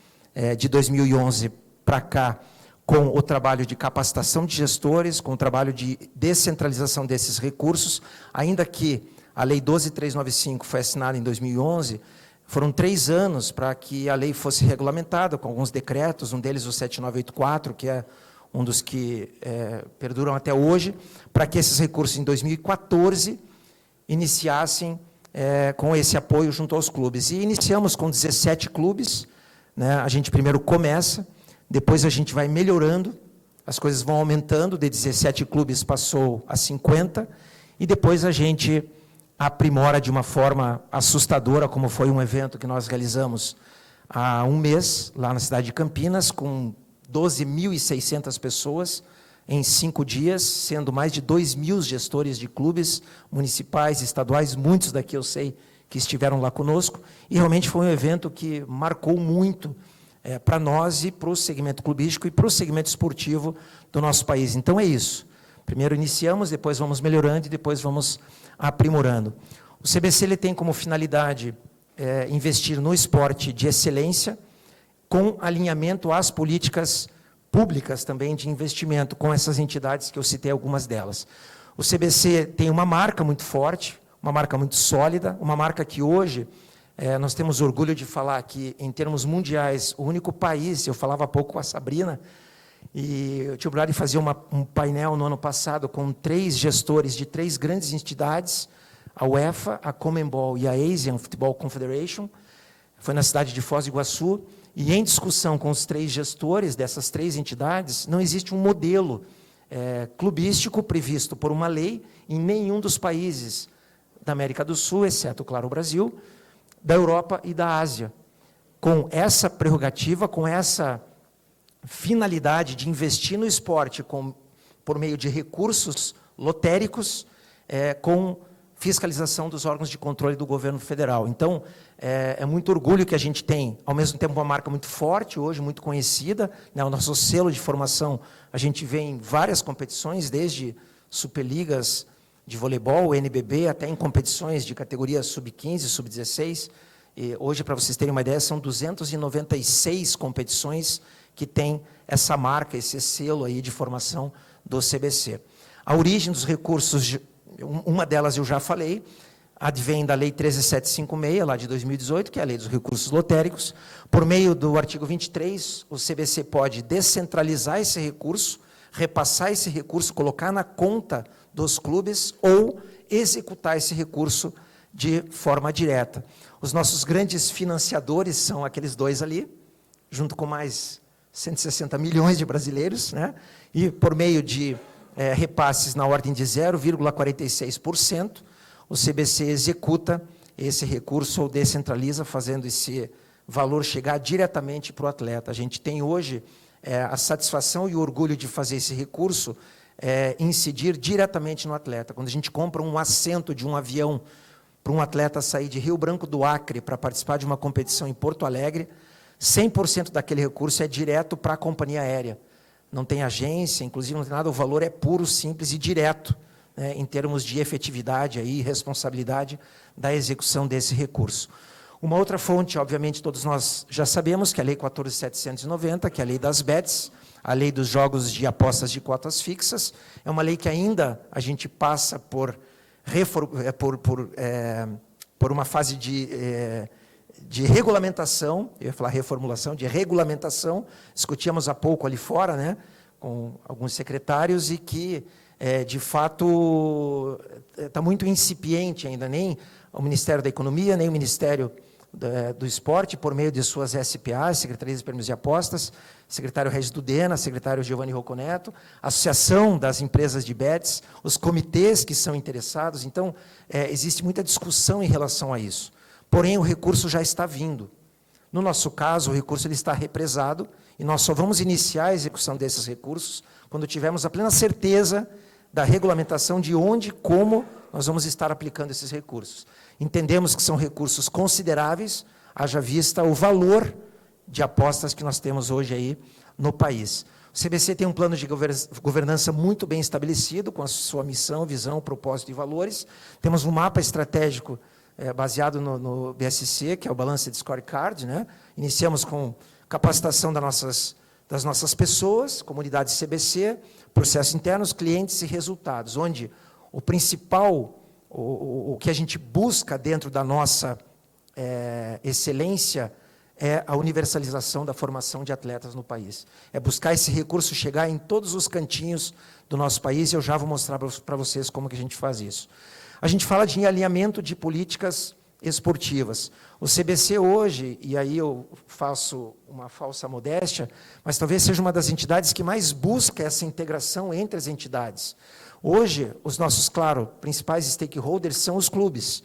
de 2011 para cá, com o trabalho de capacitação de gestores, com o trabalho de descentralização desses recursos, ainda que a Lei 12.395 foi assinada em 2011, foram 3 anos para que a lei fosse regulamentada, com alguns decretos, um deles o 7984, que é um dos que perduram até hoje, para que esses recursos, em 2014, iniciassem com esse apoio junto aos clubes. E iniciamos com 17 clubes, né? A gente primeiro começa, depois a gente vai melhorando, as coisas vão aumentando, de 17 clubes passou a 50, e depois a gente aprimora de uma forma assustadora, como foi um evento que nós realizamos há um mês, lá na cidade de Campinas, com 12.600 pessoas, em 5 dias, sendo mais de 2.000 gestores de clubes municipais, estaduais, muitos daqui eu sei que estiveram lá conosco, e realmente foi um evento que marcou muito para nós e para o segmento clubístico e para o segmento esportivo do nosso país. Então é isso. Primeiro iniciamos, depois vamos melhorando e depois vamos aprimorando. O CBC ele tem como finalidade investir no esporte de excelência, com alinhamento às políticas públicas também de investimento, com essas entidades que eu citei algumas delas. O CBC tem uma marca muito forte, uma marca muito sólida, uma marca que hoje nós temos orgulho de falar que, em termos mundiais, o único país, eu falava há pouco com a Sabrina, e eu tive o prazer de fazer um painel no ano passado com 3 gestores de 3 grandes entidades, a UEFA, a Conmebol e a Asian Football Confederation, foi na cidade de Foz do Iguaçu, e em discussão com os 3 gestores dessas 3 entidades, não existe um modelo clubístico previsto por uma lei em nenhum dos países da América do Sul, exceto, claro, o Brasil, da Europa e da Ásia, com essa prerrogativa, com essa finalidade de investir no esporte por meio de recursos lotéricos, com fiscalização dos órgãos de controle do governo federal. Então, é muito orgulho que a gente tem, ao mesmo tempo, uma marca muito forte, hoje muito conhecida, né? O nosso selo de formação, a gente vê em várias competições, desde Superligas de voleibol, NBB, até em competições de categorias sub-15, sub-16. Hoje, para vocês terem uma ideia, são 296 competições que têm essa marca, esse selo aí de formação do CBC. A origem dos recursos, uma delas eu já falei, advém da Lei 13.756, lá de 2018, que é a Lei dos Recursos Lotéricos. Por meio do artigo 23, o CBC pode descentralizar esse recurso, repassar esse recurso, colocar na conta dos clubes ou executar esse recurso de forma direta. Os nossos grandes financiadores são aqueles 2 ali, junto com mais 160 milhões de brasileiros, né? E por meio de repasses na ordem de 0,46%, o CBC executa esse recurso ou descentraliza, fazendo esse valor chegar diretamente para o atleta. A gente tem hoje a satisfação e o orgulho de fazer esse recurso incidir diretamente no atleta. Quando a gente compra um assento de um avião para um atleta sair de Rio Branco do Acre para participar de uma competição em Porto Alegre, 100% daquele recurso é direto para a companhia aérea. Não tem agência, inclusive não tem nada, o valor é puro, simples e direto, né, em termos de efetividade e responsabilidade da execução desse recurso. Uma outra fonte, obviamente, todos nós já sabemos, que é a Lei 14.790, que é a Lei das BETs, a Lei dos Jogos de Apostas de Cotas Fixas. É uma lei que ainda a gente passa por uma fase de regulamentação, eu ia falar reformulação, de regulamentação. Discutíamos há pouco ali fora, né, com alguns secretários e que, de fato, está muito incipiente ainda, nem o Ministério da Economia, nem o Ministério do Esporte, por meio de suas SPAs, Secretarias de Prêmios e Apostas, secretário Regis Dudena, secretário Giovanni Rocconeto, Associação das Empresas de Bets, os comitês que são interessados. Então, existe muita discussão em relação a isso. Porém, o recurso já está vindo. No nosso caso, o recurso ele está represado e nós só vamos iniciar a execução desses recursos quando tivermos a plena certeza da regulamentação de onde e como nós vamos estar aplicando esses recursos. Entendemos que são recursos consideráveis, haja vista o valor de apostas que nós temos hoje aí no país. O CBC tem um plano de governança muito bem estabelecido, com a sua missão, visão, propósito e valores. Temos um mapa estratégico baseado no BSC, que é o Balanced Scorecard, né? Iniciamos com capacitação das nossas pessoas, comunidade CBC, processos internos, clientes e resultados, onde o principal, o que a gente busca dentro da nossa excelência é a universalização da formação de atletas no país. É buscar esse recurso chegar em todos os cantinhos do nosso país, e eu já vou mostrar para vocês como que a gente faz isso. A gente fala de alinhamento de políticas esportivas. O CBC hoje, e aí eu faço uma falsa modéstia, mas talvez seja uma das entidades que mais busca essa integração entre as entidades. Hoje, os nossos, claro, principais stakeholders são os clubes.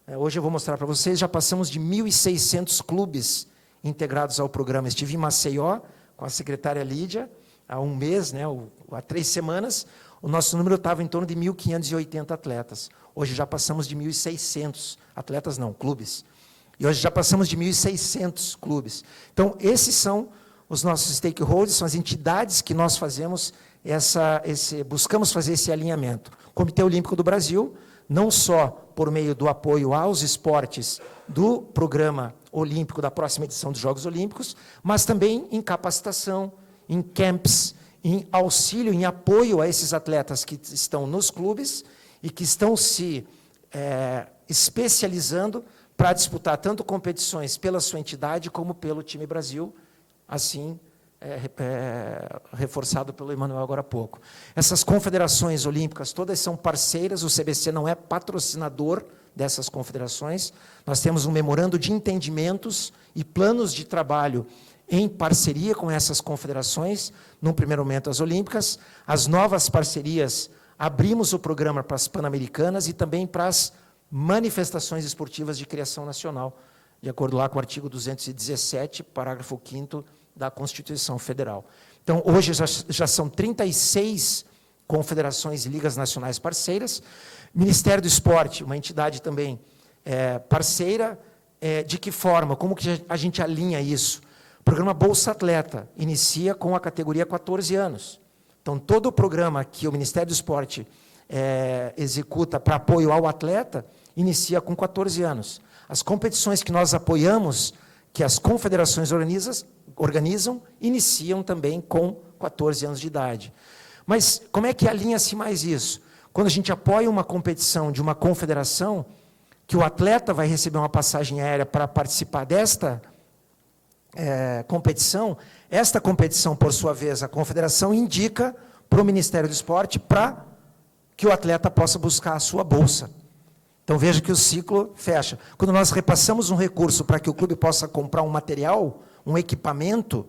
Hoje eu vou mostrar para vocês, já passamos de 1.600 clubes integrados ao programa. Estive em Maceió com a secretária Lídia, há um mês, né, há 3 semanas, o nosso número estava em torno de 1.580 atletas. Hoje já passamos de 1.600, atletas não, clubes. E hoje já passamos de 1.600 clubes. Então, esses são os nossos stakeholders, são as entidades que nós fazemos, buscamos fazer esse alinhamento. O Comitê Olímpico do Brasil, não só por meio do apoio aos esportes do programa olímpico da próxima edição dos Jogos Olímpicos, mas também em capacitação, em camps, em auxílio, em apoio a esses atletas que estão nos clubes e que estão se especializando para disputar tanto competições pela sua entidade como pelo time Brasil, assim reforçado pelo Emanuel agora há pouco. Essas confederações olímpicas todas são parceiras, o CBC não é patrocinador dessas confederações, nós temos um memorando de entendimentos e planos de trabalho em parceria com essas confederações, num primeiro momento as olímpicas, as novas parcerias, abrimos o programa para as pan-americanas e também para as manifestações esportivas de criação nacional, de acordo lá com o artigo 217, parágrafo 5º da Constituição Federal. Então, hoje já são 36 confederações e ligas nacionais parceiras, Ministério do Esporte, uma entidade também parceira, de que forma, como que a gente alinha isso? O programa Bolsa Atleta inicia com a categoria 14 anos. Então, todo o programa que o Ministério do Esporte executa para apoio ao atleta, inicia com 14 anos. As competições que nós apoiamos, que as confederações organizam, iniciam também com 14 anos de idade. Mas como é que alinha-se mais isso? Quando a gente apoia uma competição de uma confederação, que o atleta vai receber uma passagem aérea para participar desta competição, esta competição, por sua vez, a confederação indica para o Ministério do Esporte para que o atleta possa buscar a sua bolsa. Então, veja que o ciclo fecha. Quando nós repassamos um recurso para que o clube possa comprar um material, um equipamento,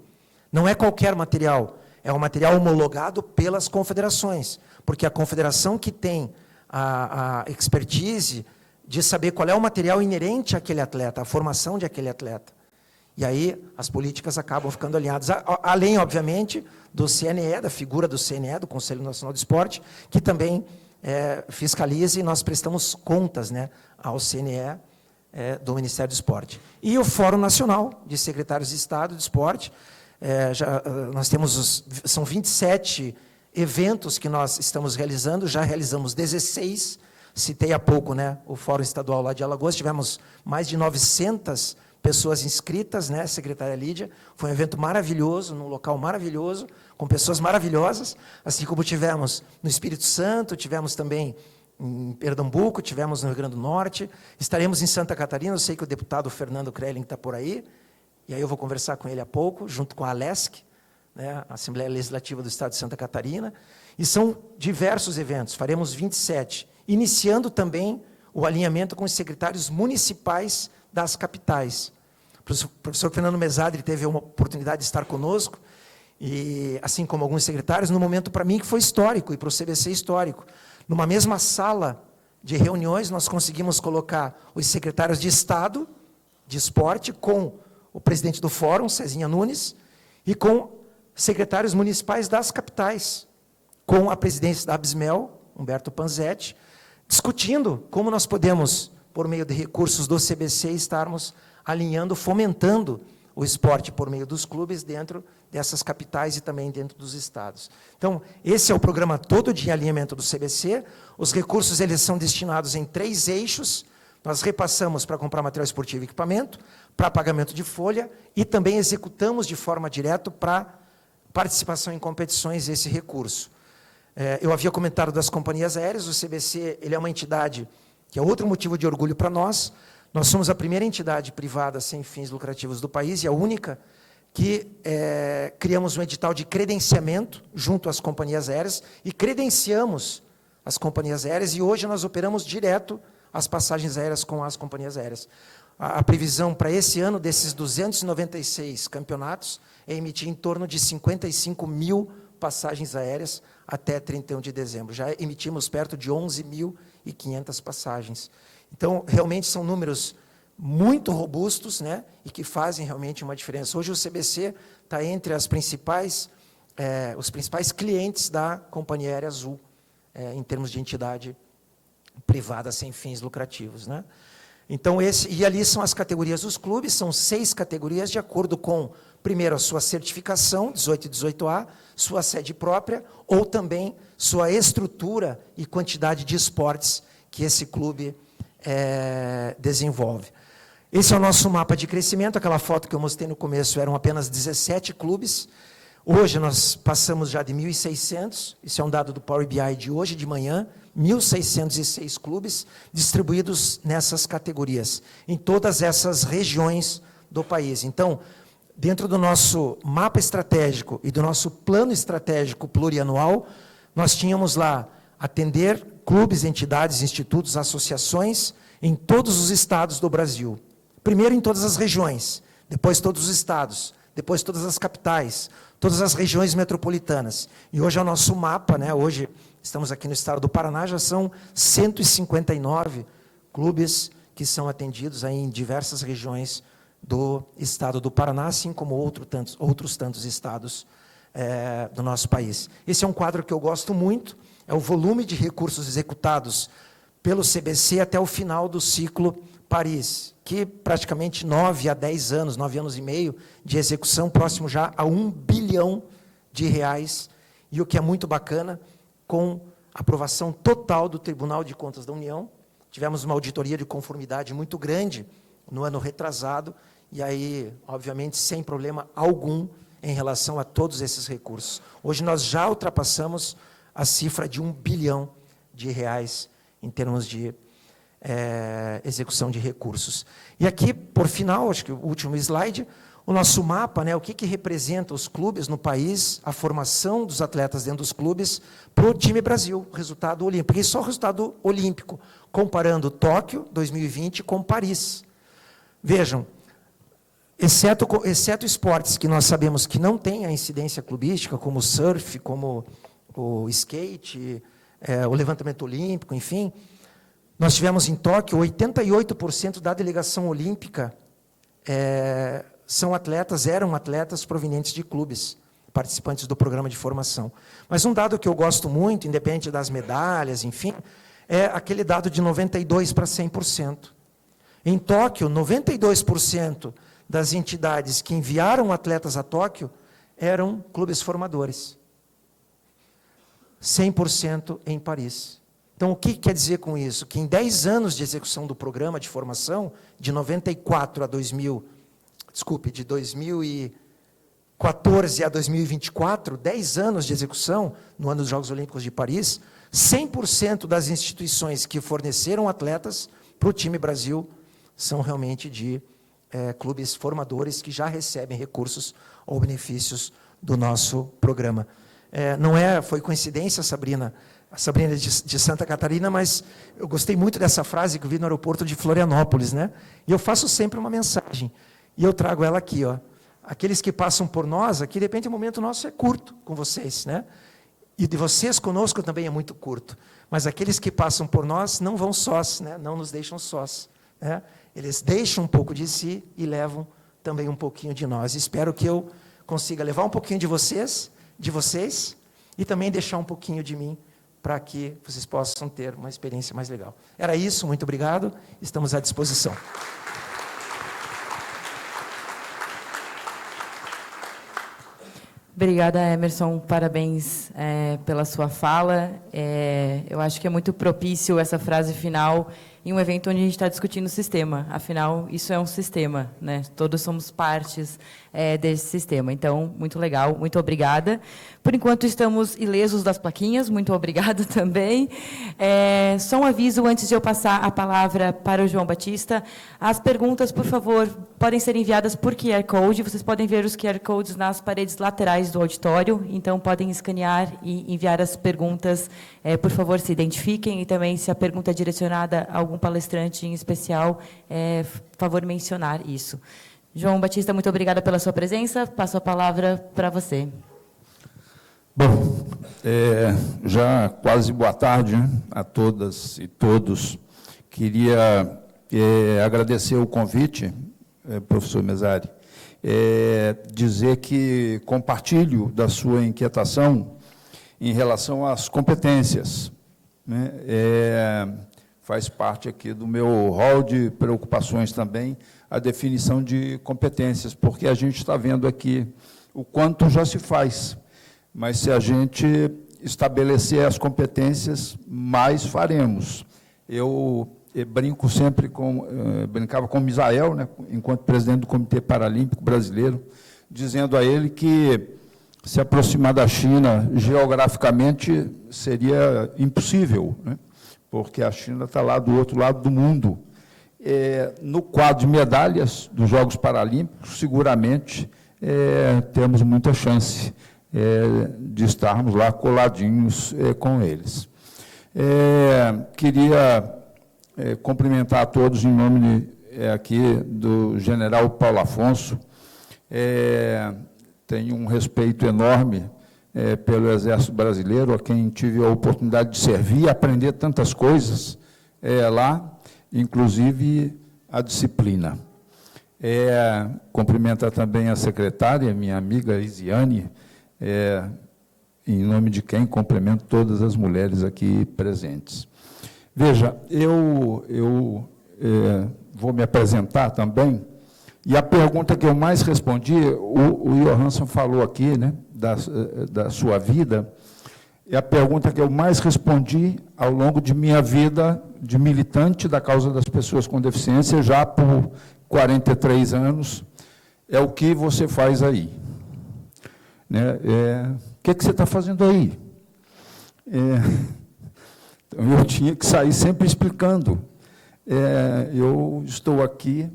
não é qualquer material, é um material homologado pelas confederações, porque a confederação que tem a expertise de saber qual é o material inerente àquele atleta, a formação de aquele atleta. E aí as políticas acabam ficando alinhadas, além, obviamente, do CNE, da figura do CNE, do Conselho Nacional de Esporte, que também fiscaliza e nós prestamos contas, né, ao CNE do Ministério do Esporte. E o Fórum Nacional de Secretários de Estado de Esporte, nós temos, são 27 eventos que nós estamos realizando, já realizamos 16, citei há pouco, né, o Fórum Estadual lá de Alagoas, tivemos mais de 900 pessoas inscritas, né, secretária Lídia, foi um evento maravilhoso, num local maravilhoso, com pessoas maravilhosas, assim como tivemos no Espírito Santo, tivemos também em Pernambuco, tivemos no Rio Grande do Norte, estaremos em Santa Catarina, eu sei que o deputado Fernando Krelling está por aí, e aí eu vou conversar com ele há pouco, junto com a Alesc, né, a Assembleia Legislativa do Estado de Santa Catarina, e são diversos eventos, faremos 27, iniciando também o alinhamento com os secretários municipais das capitais. O professor Fernando Mesadri teve uma oportunidade de estar conosco, e, assim como alguns secretários, num momento para mim que foi histórico, e para o CBC histórico. Numa mesma sala de reuniões, nós conseguimos colocar os secretários de Estado, de Esporte, com o presidente do Fórum, Cezinha Nunes, e com secretários municipais das capitais, com a presidência da Abismel, Humberto Panzetti, discutindo como nós podemos, por meio de recursos do CBC, estarmos alinhando, fomentando o esporte por meio dos clubes dentro dessas capitais e também dentro dos estados. Então, esse é o programa todo de alinhamento do CBC. Os recursos eles são destinados em 3 eixos. Nós repassamos para comprar material esportivo e equipamento, para pagamento de folha, e também executamos de forma direta para participação em competições esse recurso. Eu havia comentado das companhias aéreas. O CBC ele é uma entidade que é outro motivo de orgulho para nós. Nós somos a primeira entidade privada sem fins lucrativos do país e a única que criamos um edital de credenciamento junto às companhias aéreas e credenciamos as companhias aéreas, e hoje nós operamos direto as passagens aéreas com as companhias aéreas. A previsão para esse ano, desses 296 campeonatos, é emitir em torno de 55 mil passagens aéreas até 31 de dezembro. Já emitimos perto de 11.500 passagens. Então, realmente são números muito robustos, né, e que fazem realmente uma diferença. Hoje o CBC está entre os principais clientes da Companhia Aérea Azul, em termos de entidade privada sem fins lucrativos, né? Então, e ali são as categorias dos clubes, são 6 categorias, de acordo com, primeiro, a sua certificação, 18 e 18A, sua sede própria, ou também sua estrutura e quantidade de esportes que esse clube desenvolve. Esse é o nosso mapa de crescimento. Aquela foto que eu mostrei no começo eram apenas 17 clubes. Hoje nós passamos já de 1.600, isso é um dado do Power BI de hoje de manhã, 1.606 clubes distribuídos nessas categorias, em todas essas regiões do país. Então, dentro do nosso mapa estratégico e do nosso plano estratégico plurianual, nós tínhamos lá atender clubes, entidades, institutos, associações em todos os estados do Brasil. Primeiro em todas as regiões, depois todos os estados, depois todas as capitais, todas as regiões metropolitanas. E hoje é o nosso mapa, né? Hoje estamos aqui no estado do Paraná, já são 159 clubes que são atendidos aí em diversas regiões do estado do Paraná, assim como outros tantos estados do nosso país. Esse é um quadro que eu gosto muito, é o volume de recursos executados pelo CBC até o final do ciclo Paris, que praticamente 9 a 10 anos, 9 anos e meio de execução, próximo já a R$1 bilhão, e o que é muito bacana, com aprovação total do Tribunal de Contas da União. Tivemos uma auditoria de conformidade muito grande no ano retrasado, e aí, obviamente, sem problema algum em relação a todos esses recursos. Hoje nós já ultrapassamos a cifra de R$1 bilhão em termos de execução de recursos. E aqui, por final, acho que o último slide, o nosso mapa, né, o que representa os clubes no país, a formação dos atletas dentro dos clubes, para o time Brasil, resultado olímpico. E só o resultado olímpico, comparando Tóquio 2020 com Paris. Vejam, exceto esportes que nós sabemos que não têm a incidência clubística, como o surf, como o skate, o levantamento olímpico, enfim, nós tivemos em Tóquio 88% da delegação olímpica eram atletas provenientes de clubes, participantes do programa de formação. Mas um dado que eu gosto muito, independente das medalhas, enfim, é aquele dado de 92% para 100%. Em Tóquio, 92% das entidades que enviaram atletas a Tóquio eram clubes formadores. 100% em Paris. Então, o que quer dizer com isso? Que em 10 anos de execução do programa de formação, de 2014 a 2024, 10 anos de execução, no ano dos Jogos Olímpicos de Paris, 100% das instituições que forneceram atletas para o time Brasil são realmente de clubes formadores que já recebem recursos ou benefícios do nosso programa. Foi coincidência, Sabrina, a Sabrina de Santa Catarina, mas eu gostei muito dessa frase que eu vi no aeroporto de Florianópolis, né? E eu faço sempre uma mensagem, e eu trago ela aqui, ó. Aqueles que passam por nós, aqui de repente o momento nosso é curto com vocês, né? E de vocês conosco também é muito curto. Mas aqueles que passam por nós não vão sós, né? Não nos deixam sós, né? Eles deixam um pouco de si e levam também um pouquinho de nós. Espero que eu consiga levar um pouquinho de vocês, e também deixar um pouquinho de mim, para que vocês possam ter uma experiência mais legal. Era isso, muito obrigado, estamos à disposição. Obrigada, Emerson, parabéns pela sua fala. Eu acho que é muito propício essa frase final em um evento onde a gente está discutindo o sistema. Afinal, isso é um sistema, né? Todos somos partes desse sistema. Então, muito legal, muito obrigada. Por enquanto, estamos ilesos das plaquinhas, muito obrigada também. Só um aviso, antes de eu passar a palavra para o João Batista, as perguntas, por favor, podem ser enviadas por QR Code, vocês podem ver os QR Codes nas paredes laterais do auditório, então podem escanear e enviar as perguntas, por favor, se identifiquem, e também, se a pergunta é direcionada a algum palestrante em especial, favor mencionar isso. João Batista, muito obrigada pela sua presença, passo a palavra para você. Bom, já quase boa tarde, né, a todas e todos. Queria agradecer o convite, professor Mesari, dizer que compartilho da sua inquietação em relação às competências, né? Faz parte aqui do meu rol de preocupações também a definição de competências, porque a gente está vendo aqui o quanto já se faz, mas se a gente estabelecer as competências, mais faremos. Eu brinco sempre brincava com Misael, né, enquanto presidente do Comitê Paralímpico Brasileiro, dizendo a ele que se aproximar da China geograficamente seria impossível, né, porque a China está lá do outro lado do mundo. No quadro de medalhas dos Jogos Paralímpicos, seguramente temos muita chance de estarmos lá coladinhos com eles. Queria cumprimentar a todos em nome aqui do general Paulo Afonso. Tenho um respeito enorme pelo Exército Brasileiro, a quem tive a oportunidade de servir e aprender tantas coisas lá, inclusive a disciplina. Cumprimentar também a secretária, minha amiga Isiane, em nome de quem cumprimento todas as mulheres aqui presentes. Veja, eu vou me apresentar também, e a pergunta que eu mais respondi, o Johansson falou aqui, né, da sua vida, é a pergunta que eu mais respondi ao longo de minha vida de militante da causa das pessoas com deficiência, já por 43 anos, é o que você faz aí? Né? O que você está fazendo aí? Então, eu tinha que sair sempre explicando. Eu estou aqui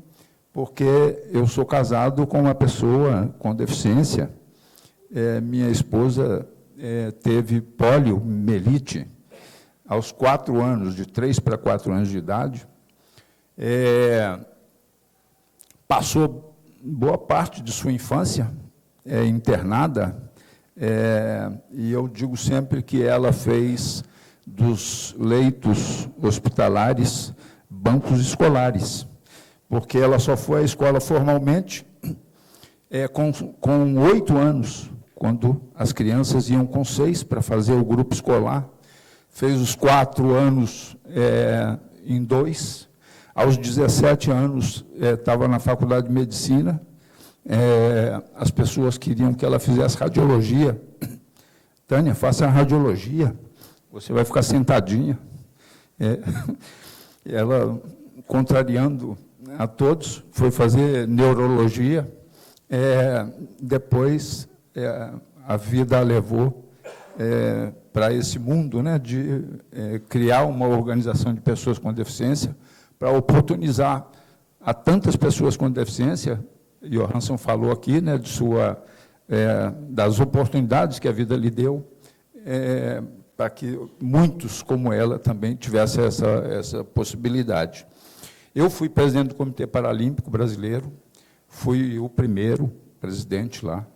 porque eu sou casado com uma pessoa com deficiência. Minha esposa teve poliomielite aos 4 anos, de 3 para 4 anos de idade. Passou boa parte de sua infância internada, e eu digo sempre que ela fez dos leitos hospitalares bancos escolares, porque ela só foi à escola formalmente com 8 anos, quando as crianças iam com 6 para fazer o grupo escolar. Fez os 4 anos em 2. Aos 17 anos, estava na faculdade de medicina. As pessoas queriam que ela fizesse radiologia. Tânia, faça a radiologia, você vai ficar sentadinha. Ela, contrariando a todos, foi fazer neurologia. Depois, a vida a levou para esse mundo, né, de criar uma organização de pessoas com deficiência para oportunizar a tantas pessoas com deficiência, e o Hanson falou aqui, né, das oportunidades que a vida lhe deu, para que muitos como ela também tivessem essa possibilidade. Eu fui presidente do Comitê Paralímpico Brasileiro, fui o primeiro presidente lá.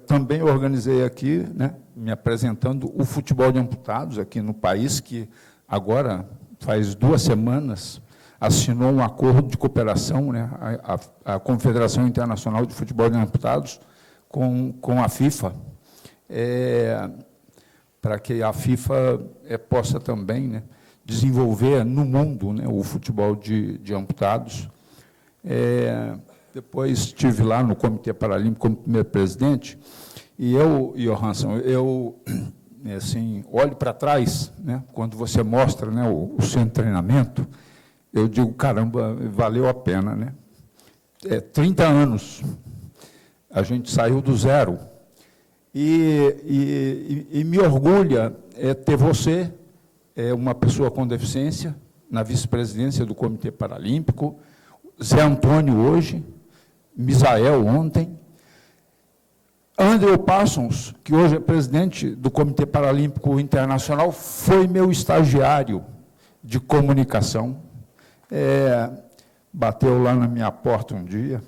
Também organizei aqui, né, me apresentando o futebol de amputados aqui no país, que agora, faz 2 semanas, assinou um acordo de cooperação, né, a Confederação Internacional de Futebol de Amputados, com a FIFA, para que a FIFA possa também, né, desenvolver no mundo, né, o futebol de amputados. Depois estive lá no Comitê Paralímpico como primeiro presidente, e Johansson, assim, olho para trás, né, quando você mostra, né, o seu treinamento, eu digo, caramba, valeu a pena, né? 30 anos, a gente saiu do zero, e me orgulha ter você, uma pessoa com deficiência, na vice-presidência do Comitê Paralímpico, Zé Antônio hoje, Misael ontem, Andrew Parsons, que hoje é presidente do Comitê Paralímpico Internacional, foi meu estagiário de comunicação, bateu lá na minha porta um dia,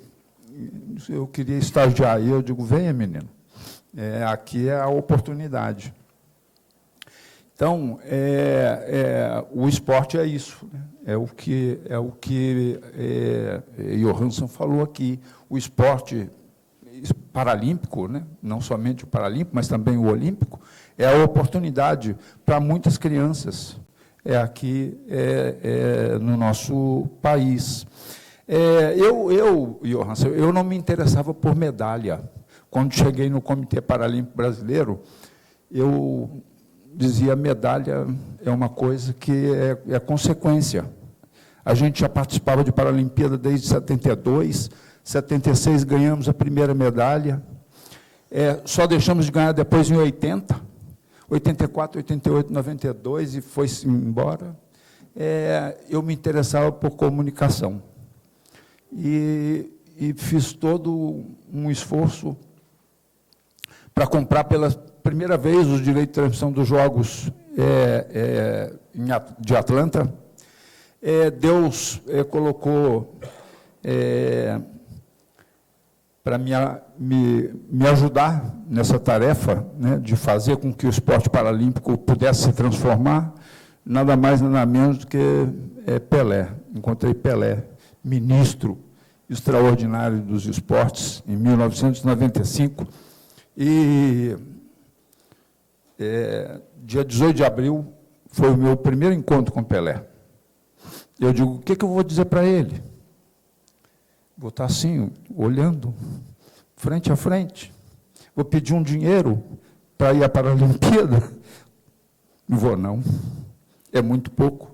eu queria estagiar aí, eu digo, venha, menino, aqui é a oportunidade. Então, o esporte é isso, né? É o que Johansson falou aqui, o esporte paralímpico, né? Não somente o paralímpico, mas também o olímpico, é a oportunidade para muitas crianças aqui no nosso país. Johansson, eu não me interessava por medalha. Quando cheguei no Comitê Paralímpico Brasileiro, eu dizia, medalha é uma coisa que é consequência. A gente já participava de Paralimpíada desde 72, 76 ganhamos a primeira medalha, só deixamos de ganhar depois em 80, 84, 88, 92, e foi-se embora. Eu me interessava por comunicação. E fiz todo um esforço para comprar pela primeira vez os direitos de transmissão dos Jogos de Atlanta. Deus colocou para me ajudar nessa tarefa, né, de fazer com que o esporte paralímpico pudesse se transformar, nada mais, nada menos do que Pelé. Encontrei Pelé, ministro extraordinário dos esportes, em 1995, e dia 18 de abril foi o meu primeiro encontro com Pelé. Eu digo, o que eu vou dizer para ele? Vou estar assim, olhando, frente a frente. Vou pedir um dinheiro para ir para a Paralimpíada? Não vou, não. É muito pouco.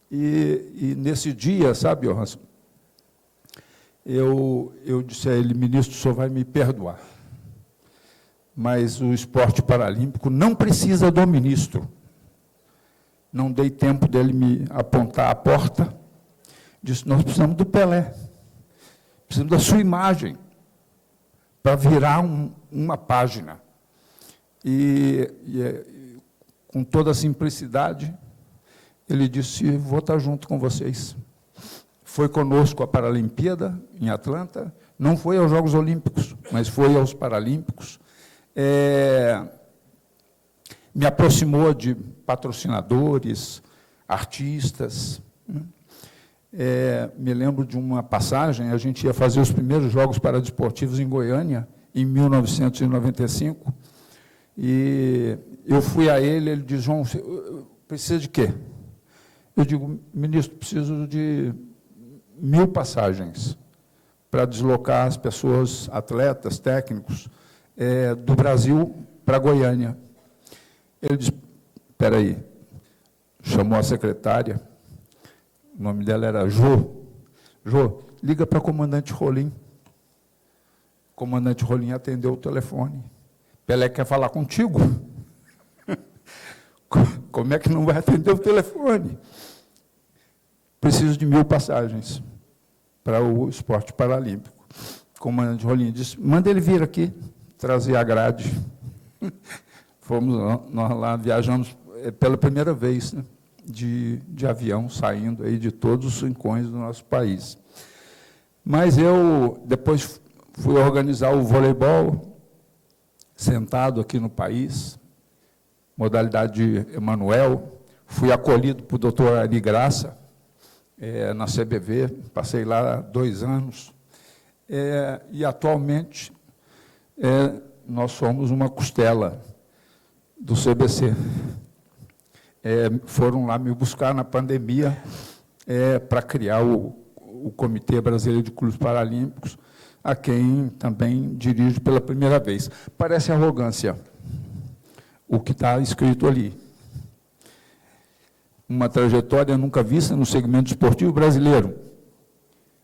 E nesse dia, sabe, Johansson, eu disse a ele, ministro, o senhor vai me perdoar, mas o esporte paralímpico não precisa do ministro. Não dei tempo dele me apontar a porta. Disse, nós precisamos do Pelé. Precisamos da sua imagem para virar uma página. Com toda a simplicidade, ele disse, vou estar junto com vocês. Foi conosco à Paralimpíada, em Atlanta, não foi aos Jogos Olímpicos, mas foi aos Paralímpicos. Me aproximou de patrocinadores, artistas. Me lembro de uma passagem, a gente ia fazer os primeiros Jogos Paradesportivos em Goiânia, em 1995, e eu fui a ele disse, João, precisa de quê? Eu digo, ministro, preciso de 1000 passagens para deslocar as pessoas, atletas, técnicos, do Brasil para Goiânia. Ele disse, espera aí, chamou a secretária, o nome dela era Jô, liga para o comandante Rolim. O comandante Rolim atendeu o telefone. Pelé quer falar contigo? Como é que não vai atender o telefone? Preciso de 1000 passagens. para o esporte paralímpico. O comandante Rolim disse, manda ele vir aqui, trazer a grade. Nós lá viajamos pela primeira vez, né, de avião, saindo aí de todos os rincões do nosso país. Mas eu depois fui organizar o voleibol, sentado aqui no país, modalidade de Emanuel, fui acolhido por doutor Ari Graça, na CBV, passei lá 2 anos, e atualmente nós somos uma costela do CBC. Foram lá me buscar na pandemia para criar o Comitê Brasileiro de Clubes Paralímpicos, a quem também dirijo pela primeira vez. Parece arrogância o que está escrito ali. Uma trajetória nunca vista no segmento esportivo brasileiro,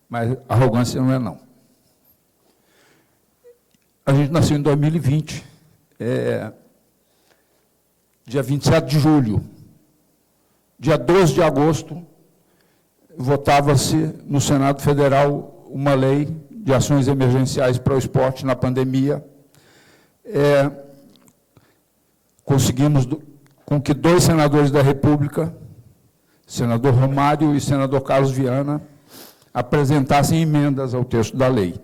mas arrogância não é, não. A gente nasceu em 2020, dia 27 de julho. Dia 12 de agosto, votava-se no Senado Federal uma lei de ações emergenciais para o esporte na pandemia. Conseguimos com que 2 senadores da República, senador Romário e senador Carlos Viana, apresentassem emendas ao texto da lei.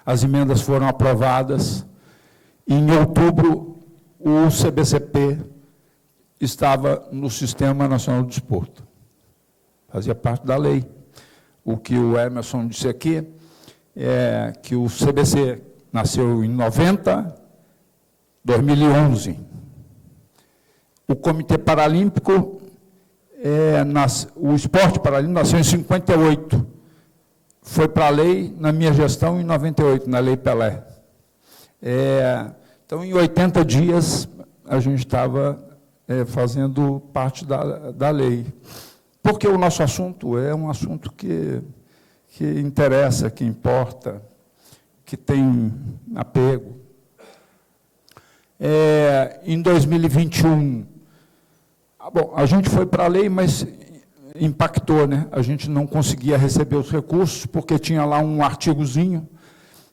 As emendas foram aprovadas e, em outubro, o CBCP estava no Sistema Nacional do Desporto. Fazia parte da lei. O que o Emerson disse aqui é que o CBC nasceu em 2011. O Comitê Paralímpico, o esporte paralímpico nasceu em 58. Foi para a lei, na minha gestão, em 98, na Lei Pelé. Então, em 80 dias, a gente estava fazendo parte da lei. Porque o nosso assunto é um assunto que interessa, que importa, que tem apego. Em 2021, bom, a gente foi para a lei, mas impactou, né? A gente não conseguia receber os recursos, porque tinha lá um artigozinho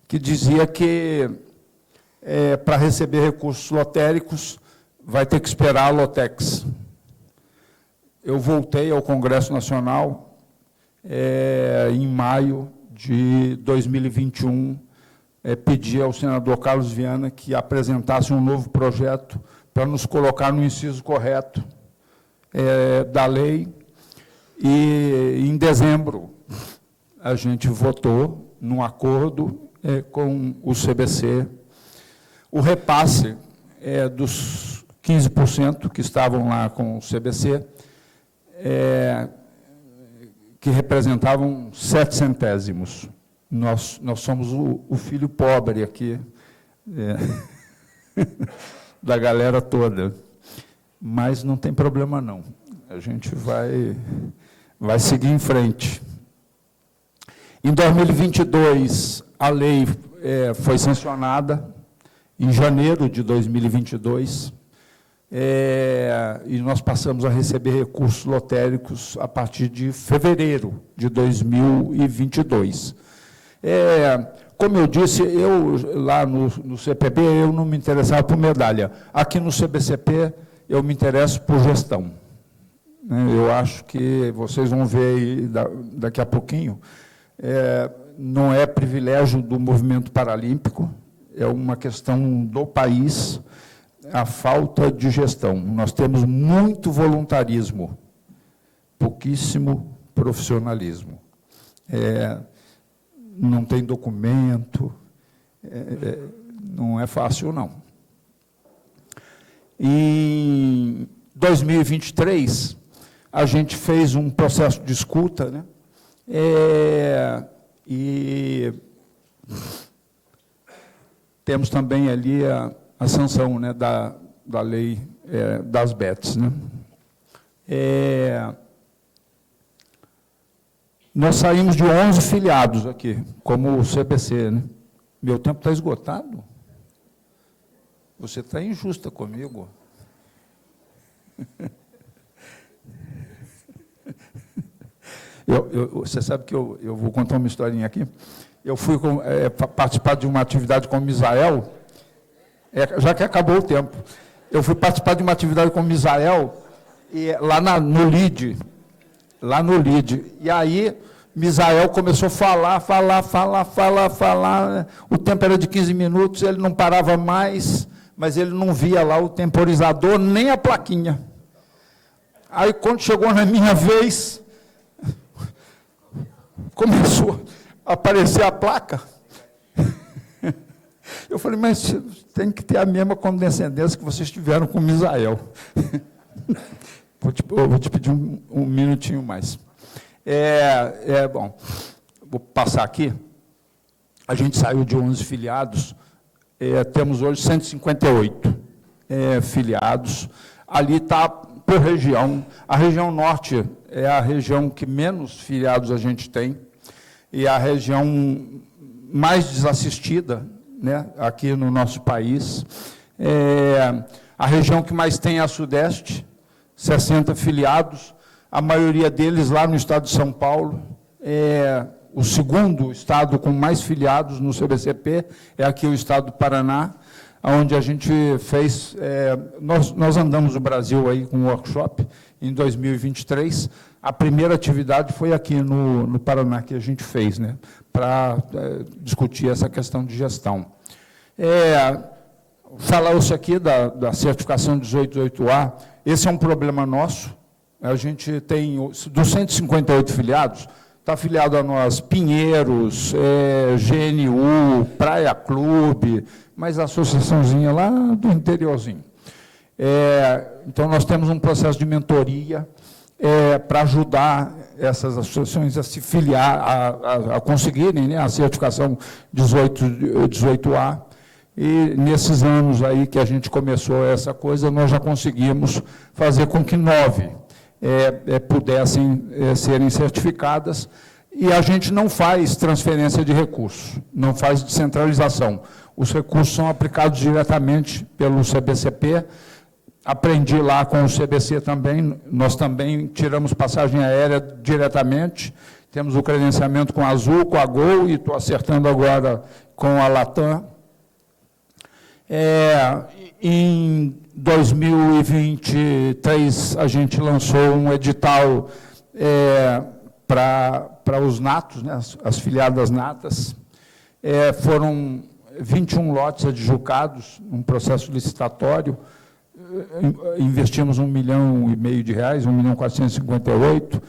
que dizia que, para receber recursos lotéricos, vai ter que esperar a Lotex. Eu voltei ao Congresso Nacional em maio de 2021, pedi ao senador Carlos Viana que apresentasse um novo projeto para nos colocar no inciso correto da lei, e em dezembro a gente votou num acordo com o CBC o repasse dos 15% que estavam lá com o CBC, que representavam 7 centésimos. Nós somos o filho pobre aqui, da galera toda. Mas não tem problema, não. A gente vai seguir em frente. Em 2022, a lei foi sancionada, em janeiro de 2022, e nós passamos a receber recursos lotéricos a partir de fevereiro de 2022. Como eu disse, eu lá no CPB, eu não me interessava por medalha. Aqui no CBCP, eu me interesso por gestão. Eu acho que vocês vão ver aí daqui a pouquinho, não é privilégio do movimento paralímpico, é uma questão do país, a falta de gestão. Nós temos muito voluntarismo, pouquíssimo profissionalismo. Não tem documento, não é fácil, não. Em 2023, a gente fez um processo de escuta, né? E temos também ali a sanção, né, da lei das BETs, né? Nós saímos de 11 filiados aqui, como o CBC, né? Meu tempo está esgotado? Você está injusta comigo. Você sabe que eu vou contar uma historinha aqui. Eu fui participar de uma atividade com o Misael, já que acabou o tempo. Eu fui participar de uma atividade com o Misael, lá no LID. E aí, Misael começou a falar. O tempo era de 15 minutos, ele não parava mais, mas ele não via lá o temporizador, nem a plaquinha. Aí, quando chegou na minha vez, começou a aparecer a placa. Eu falei, mas tem que ter a mesma condescendência que vocês tiveram com o Misael. Eu vou te pedir um minutinho mais. Bom, vou passar aqui. A gente saiu de 11 filiados, temos hoje 158 filiados. Ali está por região. A região norte é a região que menos filiados a gente tem, e a região mais desassistida, né, aqui no nosso país. A região que mais tem é a Sudeste, 60 filiados, a maioria deles lá no estado de São Paulo. O segundo estado com mais filiados no CBCP é aqui o estado do Paraná, onde a gente fez, nós andamos o Brasil aí com um workshop em 2023, a primeira atividade foi aqui no Paraná que a gente fez, né, para discutir essa questão de gestão. Falou-se aqui da certificação 188A, esse é um problema nosso. A gente tem, dos 158 filiados, está afiliado a nós Pinheiros, GNU, Praia Clube, mas a associaçãozinha lá do interiorzinho. Então, nós temos um processo de mentoria para ajudar essas associações a se filiar, a conseguirem, né, a certificação 18A. E nesses anos aí que a gente começou essa coisa, nós já conseguimos fazer com que 9 pudessem serem certificadas, e a gente não faz transferência de recursos, não faz descentralização. Os recursos são aplicados diretamente pelo CBCP. Aprendi lá com o CBC também, nós também tiramos passagem aérea diretamente, temos o credenciamento com a Azul, com a Gol, e estou acertando agora com a Latam. Em 2023, a gente lançou um edital para os natos, né, as filiadas natas. Foram 21 lotes adjudicados, um processo licitatório. Investimos R$1,5 milhão, R$1.458.000.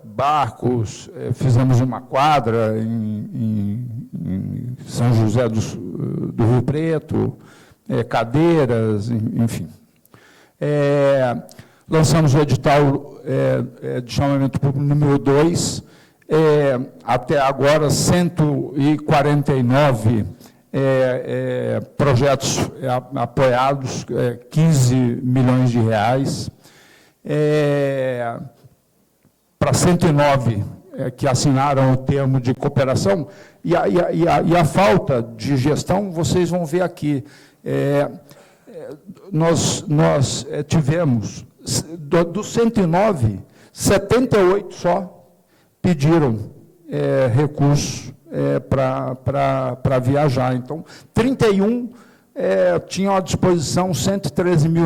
Barcos, fizemos uma quadra em São José do Rio Preto, cadeiras, enfim. Lançamos o edital de chamamento público número 2, até agora 149 projetos apoiados, 15 milhões de reais. Para 109 que assinaram o termo de cooperação, e a falta de gestão, vocês vão ver aqui. Nós tivemos, dos 109, 78 só pediram recurso para viajar. Então, 31 tinham à disposição R$113 mil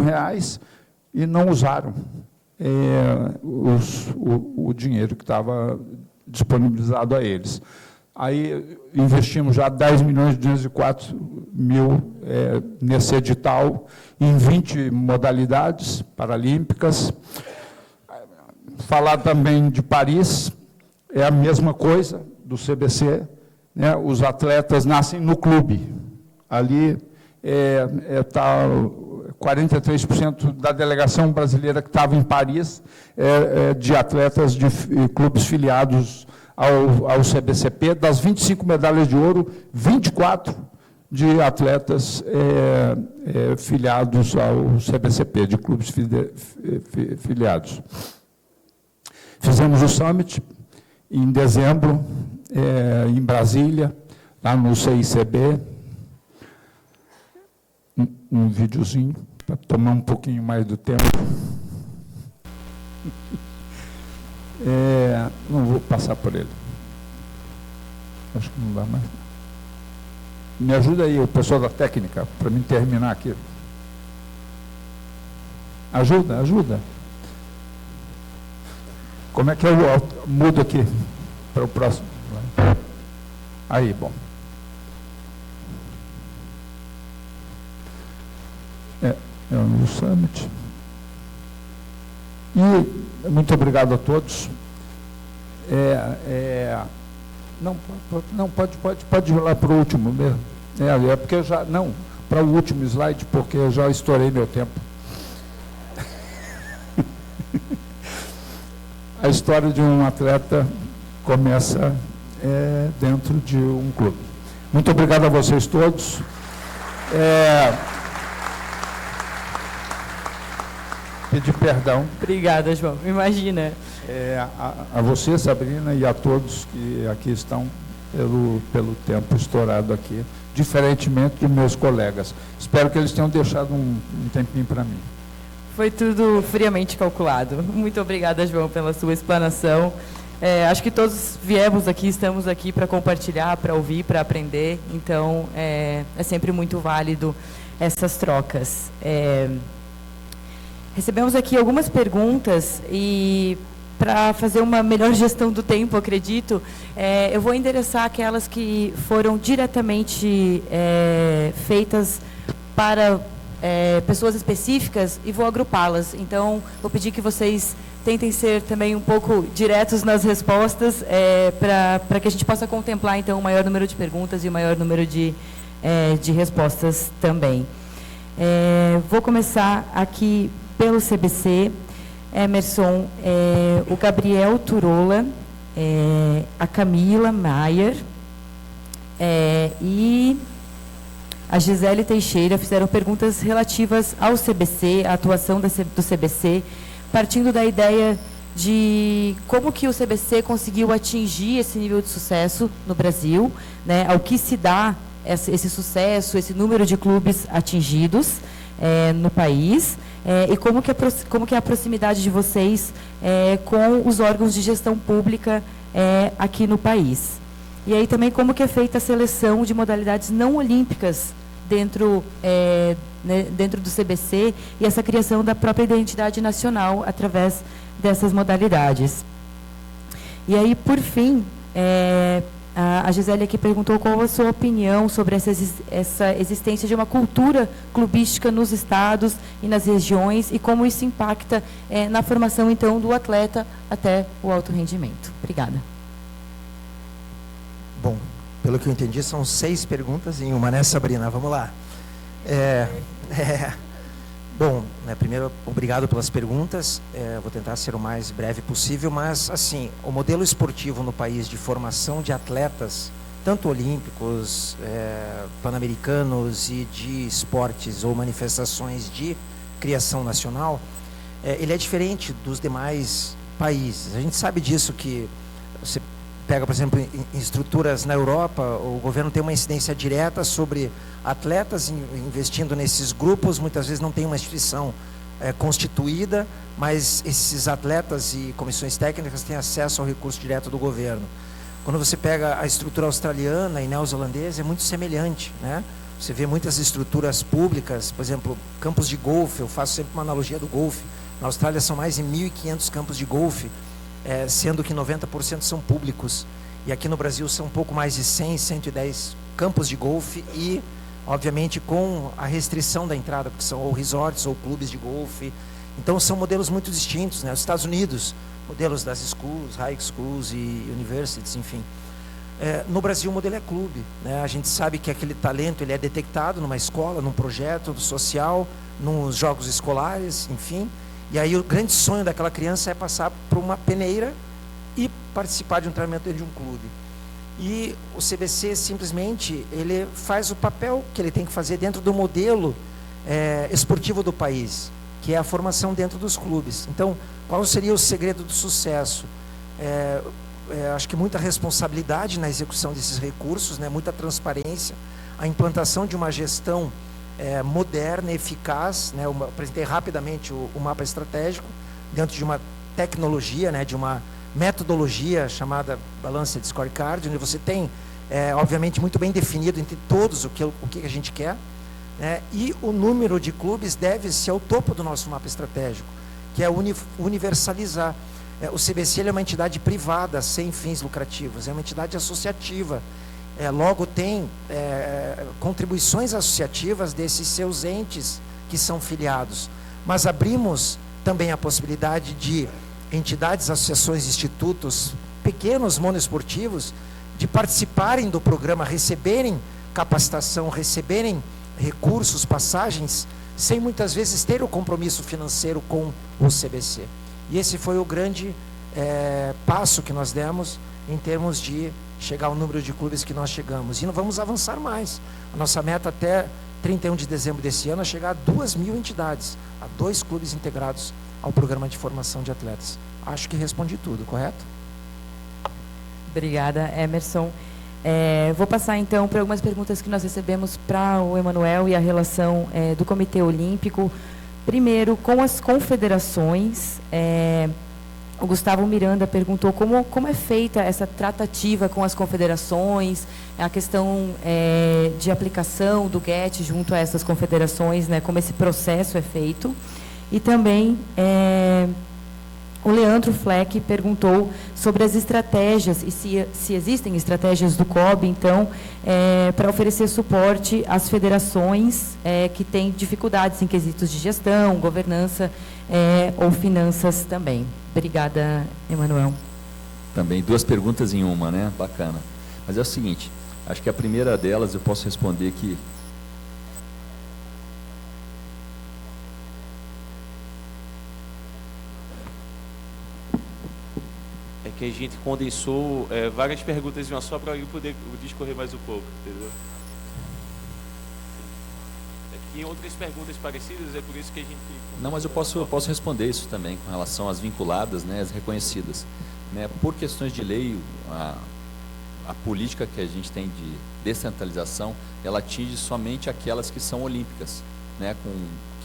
e não usaram o dinheiro que estava disponibilizado a eles. Aí investimos já R$10.204.000 nesse edital, em 20 modalidades paralímpicas. Falar também de Paris, é a mesma coisa do CBC, né? Os atletas nascem no clube. Ali está 43% da delegação brasileira que estava em Paris, de atletas de clubes filiados ao CBCP. Das 25 medalhas de ouro, 24 de atletas filiados ao CBCP, de clubes filiados. Fizemos o Summit em dezembro, em Brasília, lá no CICB. Um videozinho, para tomar um pouquinho mais do tempo. Não vou passar por ele. Acho que não dá mais. Me ajuda aí, o pessoal da técnica, para mim terminar aqui. Ajuda. Como é que eu mudo aqui para o próximo? Aí, bom. É o Summit. E muito obrigado a todos. Não, pode ir lá para o último mesmo. É porque eu já. Não, para o último slide, porque eu já estourei meu tempo. A história de um atleta começa dentro de um clube. Muito obrigado a vocês todos. Pedir perdão. Obrigada, João. Imagina. A você, Sabrina, e a todos que aqui estão pelo tempo estourado aqui, diferentemente de meus colegas. Espero que eles tenham deixado um tempinho para mim. Foi tudo friamente calculado. Muito obrigada, João, pela sua explanação. Acho que todos viemos aqui, estamos aqui para compartilhar, para ouvir, para aprender. Então, é sempre muito válido essas trocas. Recebemos aqui algumas perguntas e, para fazer uma melhor gestão do tempo, acredito, eu vou endereçar aquelas que foram diretamente feitas para pessoas específicas e vou agrupá-las. Então, vou pedir que vocês tentem ser também um pouco diretos nas respostas, para que a gente possa contemplar, então, o maior número de perguntas e o maior número de respostas também. Vou começar aqui pelo CBC, Emerson, o Gabriel Turola, a Camila Maier e a Gisele Teixeira fizeram perguntas relativas ao CBC, à atuação do CBC, partindo da ideia de como que o CBC conseguiu atingir esse nível de sucesso no Brasil, né, ao que se dá esse sucesso, esse número de clubes atingidos no país, e como que é a proximidade de vocês com os órgãos de gestão pública aqui no país. E aí também como que é feita a seleção de modalidades não olímpicas dentro do CBC e essa criação da própria identidade nacional através dessas modalidades. E aí, por fim, a Gisele aqui perguntou qual a sua opinião sobre essa existência de uma cultura clubística nos estados e nas regiões e como isso impacta na formação, então, do atleta até o alto rendimento. Obrigada. Bom, pelo que eu entendi, são 6 perguntas em uma, né, Sabrina? Vamos lá. Bom, primeiro, obrigado pelas perguntas. Vou tentar ser o mais breve possível, mas, assim, o modelo esportivo no país de formação de atletas, tanto olímpicos, pan-americanos e de esportes ou manifestações de criação nacional, ele é diferente dos demais países. A gente sabe disso, que você pega, por exemplo, em estruturas na Europa, o governo tem uma incidência direta sobre atletas investindo nesses grupos, muitas vezes não tem uma instituição constituída, mas esses atletas e comissões técnicas têm acesso ao recurso direto do governo. Quando você pega a estrutura australiana e neozelandesa, é muito semelhante, né? Você vê muitas estruturas públicas, por exemplo, campos de golfe, eu faço sempre uma analogia do golfe. Na Austrália são mais de 1.500 campos de golfe, sendo que 90% são públicos. E aqui no Brasil são um pouco mais de 100, 110 campos de golfe e, obviamente, com a restrição da entrada, porque são ou resorts ou clubes de golfe. Então, são modelos muito distintos, né? Os Estados Unidos, modelos das schools, high schools e universities, enfim. No Brasil, o modelo é clube, né? A gente sabe que aquele talento ele é detectado numa escola, num projeto social, nos jogos escolares, enfim. E aí o grande sonho daquela criança é passar por uma peneira e participar de um treinamento dentro de um clube. E o CBC simplesmente ele faz o papel que ele tem que fazer dentro do modelo esportivo do país, que é a formação dentro dos clubes. Então, qual seria o segredo do sucesso? Acho que muita responsabilidade na execução desses recursos, né? Muita transparência, a implantação de uma gestão moderna, eficaz, né? Eu apresentei rapidamente o mapa estratégico dentro de uma tecnologia, né, de uma metodologia chamada Balanced Scorecard, onde você tem, obviamente, muito bem definido entre todos o que a gente quer, né, e o número de clubes deve-se ao topo do nosso mapa estratégico, que é universalizar. O CBC ele é uma entidade privada, sem fins lucrativos, é uma entidade associativa. Logo, tem contribuições associativas desses seus entes que são filiados. Mas abrimos também a possibilidade de entidades, associações, institutos, pequenos monoesportivos, de participarem do programa, receberem capacitação, receberem recursos, passagens, sem muitas vezes ter o compromisso financeiro com o CBC. E esse foi o grande passo que nós demos em termos de chegar ao número de clubes que nós chegamos. E não vamos avançar mais. A nossa meta até 31 de dezembro desse ano é chegar a 2.000 entidades, a 2 clubes integrados ao programa de formação de atletas. Acho que respondi tudo, correto? Obrigada, Emerson. Vou passar, então, para algumas perguntas que nós recebemos para o Emanuel e a relação do Comitê Olímpico. Primeiro, com as confederações, o Gustavo Miranda perguntou como é feita essa tratativa com as confederações, a questão de aplicação do GET junto a essas confederações, né, como esse processo é feito. E também o Leandro Fleck perguntou sobre as estratégias e se existem estratégias do COB, então, para oferecer suporte às federações que têm dificuldades em quesitos de gestão, governança ou finanças também. Obrigada, Emanuel. Também 2 perguntas em uma, né? Bacana. Mas é o seguinte, acho que a primeira delas eu posso responder que que a gente condensou várias perguntas em uma só para eu poder discorrer mais um pouco, entendeu? Tem outras perguntas parecidas, é por isso que a gente... Não, mas eu posso responder isso também, com relação às vinculadas, né, as reconhecidas. Né, por questões de lei, a política que a gente tem de descentralização, ela atinge somente aquelas que são olímpicas, né,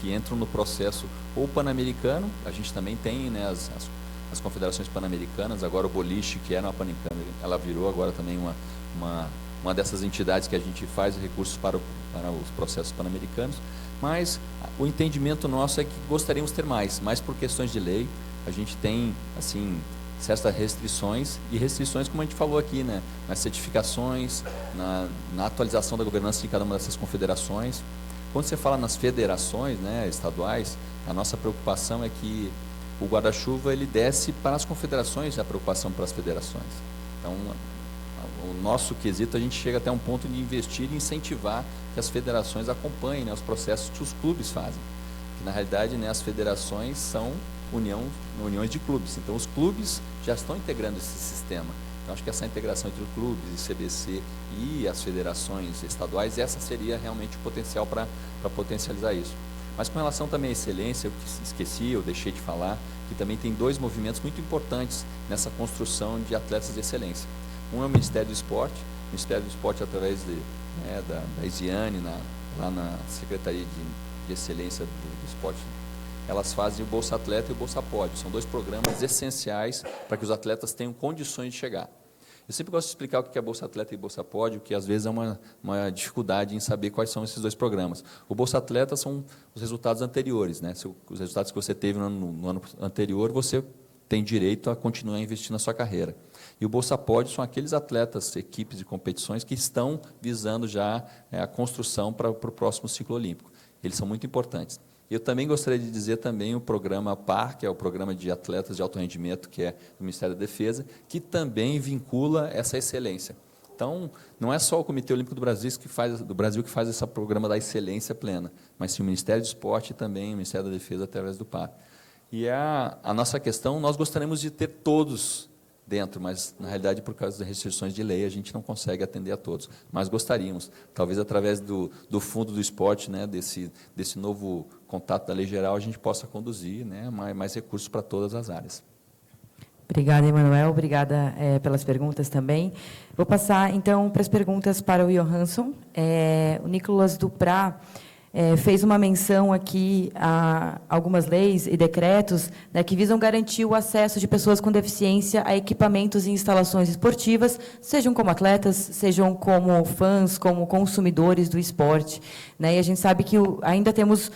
que entram no processo ou pan-americano, a gente também tem, né, as confederações pan-americanas, agora o boliche, que era uma pan-americana, ela virou agora também uma dessas entidades que a gente faz recursos para os processos pan-americanos, mas o entendimento nosso é que gostaríamos de ter mais, mas por questões de lei, a gente tem, assim, certas restrições, e restrições como a gente falou aqui, né, nas certificações, na atualização da governança de cada uma dessas confederações. Quando você fala nas federações, né, estaduais, a nossa preocupação é que o guarda-chuva ele desce para as confederações, a preocupação para as federações. Então, o nosso quesito, a gente chega até um ponto de investir e incentivar que as federações acompanhem, né, os processos que os clubes fazem. Que, na realidade, né, as federações são uniões de clubes. Então, os clubes já estão integrando esse sistema. Então, acho que essa integração entre os clubes, e CBC e as federações estaduais, essa seria realmente o potencial para potencializar isso. Mas com relação também à excelência, eu esqueci, eu deixei de falar, que também tem 2 movimentos muito importantes nessa construção de atletas de excelência. Um é o Ministério do Esporte, o Ministério do Esporte através da Isiane, lá na Secretaria de Excelência do Esporte, elas fazem o Bolsa Atleta e o Bolsa Pódio. São 2 programas essenciais para que os atletas tenham condições de chegar. Eu sempre gosto de explicar o que é Bolsa Atleta e Bolsa Pódio, que às vezes é uma dificuldade em saber quais são esses 2 programas. O Bolsa Atleta são os resultados anteriores, né? Os resultados que você teve no ano anterior, você tem direito a continuar investindo na sua carreira. E o Bolsa Pódio são aqueles atletas, equipes de competições que estão visando já a construção para o próximo ciclo olímpico. Eles são muito importantes. Eu também gostaria de dizer também o programa PAR, que é o Programa de Atletas de Alto Rendimento, que é do Ministério da Defesa, que também vincula essa excelência. Então, não é só o Comitê Olímpico do Brasil que faz esse programa da excelência plena, mas sim o Ministério do Esporte e também o Ministério da Defesa através do PAR. E a nossa questão, nós gostaríamos de ter todos dentro, mas, na realidade, por causa das restrições de lei, a gente não consegue atender a todos. Mas gostaríamos, talvez através do fundo do esporte, né, desse novo contato da lei geral, a gente possa conduzir, né, mais recursos para todas as áreas. Obrigada, Emanuel. Obrigada pelas perguntas também. Vou passar, então, para as perguntas para o Johansson. O Nicolas Duprá fez uma menção aqui a algumas leis e decretos, né, que visam garantir o acesso de pessoas com deficiência a equipamentos e instalações esportivas, sejam como atletas, sejam como fãs, como consumidores do esporte, né? E a gente sabe que ainda temos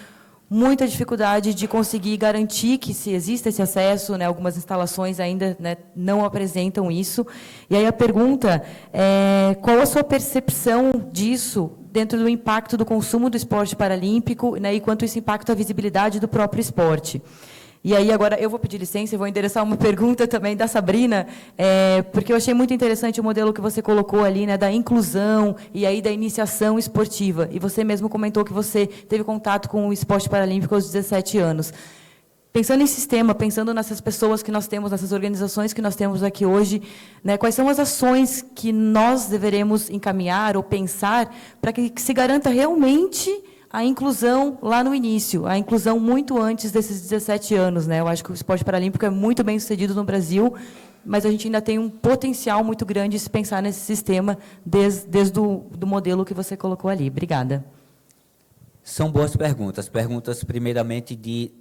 muita dificuldade de conseguir garantir que se exista esse acesso, né, algumas instalações ainda, né, não apresentam isso. E aí a pergunta é, qual a sua percepção disso dentro do impacto do consumo do esporte paralímpico, né, e quanto isso impacta a visibilidade do próprio esporte? E aí, agora, eu vou pedir licença e vou endereçar uma pergunta também da Sabrina, porque eu achei muito interessante o modelo que você colocou ali, né, da inclusão e aí da iniciação esportiva. E você mesmo comentou que você teve contato com o esporte paralímpico aos 17 anos. Pensando em sistema, pensando nessas pessoas que nós temos, nessas organizações que nós temos aqui hoje, né, quais são as ações que nós deveremos encaminhar ou pensar para que se garanta realmente a inclusão lá no início, a inclusão muito antes desses 17 anos, né? Eu acho que o esporte paralímpico é muito bem sucedido no Brasil, mas a gente ainda tem um potencial muito grande se pensar nesse sistema desde o modelo que você colocou ali. Obrigada. São boas perguntas. Perguntas, primeiramente, de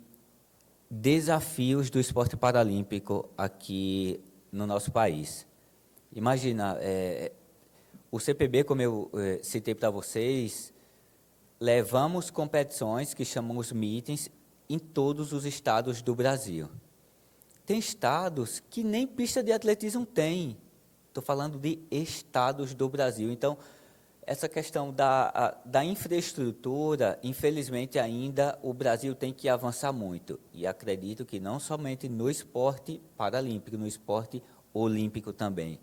desafios do esporte paralímpico aqui no nosso país. Imagina, o CPB, como eu citei para vocês, levamos competições que chamamos meetings em todos os estados do Brasil. Tem estados que nem pista de atletismo tem. Estou falando de estados do Brasil. Então, essa questão da infraestrutura, infelizmente, ainda o Brasil tem que avançar muito. E acredito que não somente no esporte paralímpico, no esporte olímpico também.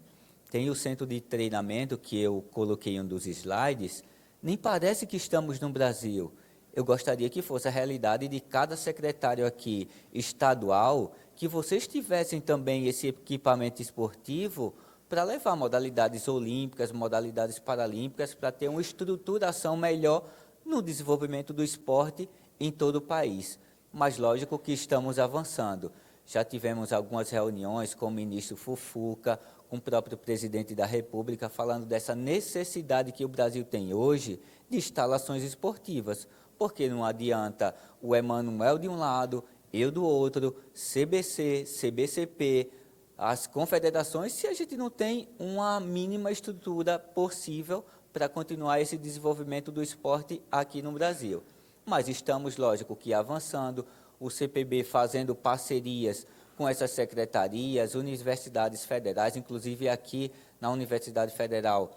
Tem o centro de treinamento, que eu coloquei em um dos slides. Nem parece que estamos no Brasil. Eu gostaria que fosse a realidade de cada secretário aqui estadual, que vocês tivessem também esse equipamento esportivo para levar modalidades olímpicas, modalidades paralímpicas, para ter uma estruturação melhor no desenvolvimento do esporte em todo o país. Mas, lógico que estamos avançando. Já tivemos algumas reuniões com o ministro Fufuca, com o próprio presidente da República, falando dessa necessidade que o Brasil tem hoje de instalações esportivas, porque não adianta o Emanuel de um lado, eu do outro, CBC, CBCP, as confederações, se a gente não tem uma mínima estrutura possível para continuar esse desenvolvimento do esporte aqui no Brasil. Mas estamos, lógico, que avançando, o CPB fazendo parcerias com essas secretarias, universidades federais, inclusive aqui na Universidade Federal